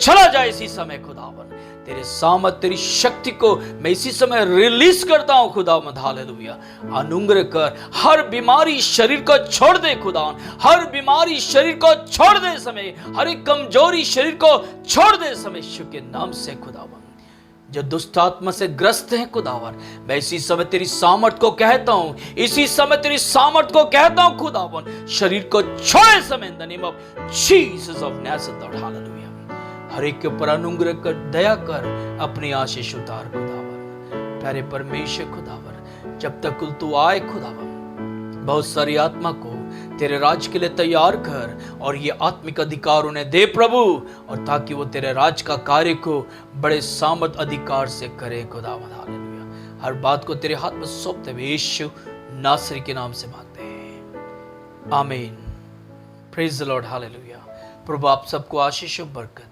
S5: चला जाए इसी समय खुदावन। तेरे सामर्थ, तेरी शक्ति को मैं इसी समय रिलीज करता हूं खुदावंद, हालेलुया। अनुग्रह कर, हर बीमारी शरीर को छोड़ दे खुदावन, हर बीमारी शरीर को छोड़ दे समय, हर एक कमजोरी शरीर को छोड़ दे समय यीशु के नाम से खुदावन। जो दुष्ट आत्मा से ग्रस्त हैं खुदावन, मैं इसी समय तेरी सामर्थ को कहता हूं, इसी समय तेरी सामर्थ को कहता हूं खुदावन, शरीर को छोड़े समय in the name of Jesus of Nazareth, hallelujah. हर एक के ऊपर अनुग्रह कर, दया कर, अपनी आशीष उतार खुदावन। प्यारे परमेश्वर खुदावन, जब तक तू आए खुदावन, बहुत सारी आत्मा को तेरे राज के लिए तैयार कर, और ये आत्मिक अधिकार उन्हें दे प्रभु, और ताकि वो तेरे राज का कार्य को बड़े सामर्थ अधिकार से करे खुदावन, हालेलुया। हर बात को तेरे हाथ में सौंपते हुए यीशु नासरी के नाम से मांगते हैं, आमीन। Praise the Lord, hallelujah. प्रभु आप सबको आशीष और बरकत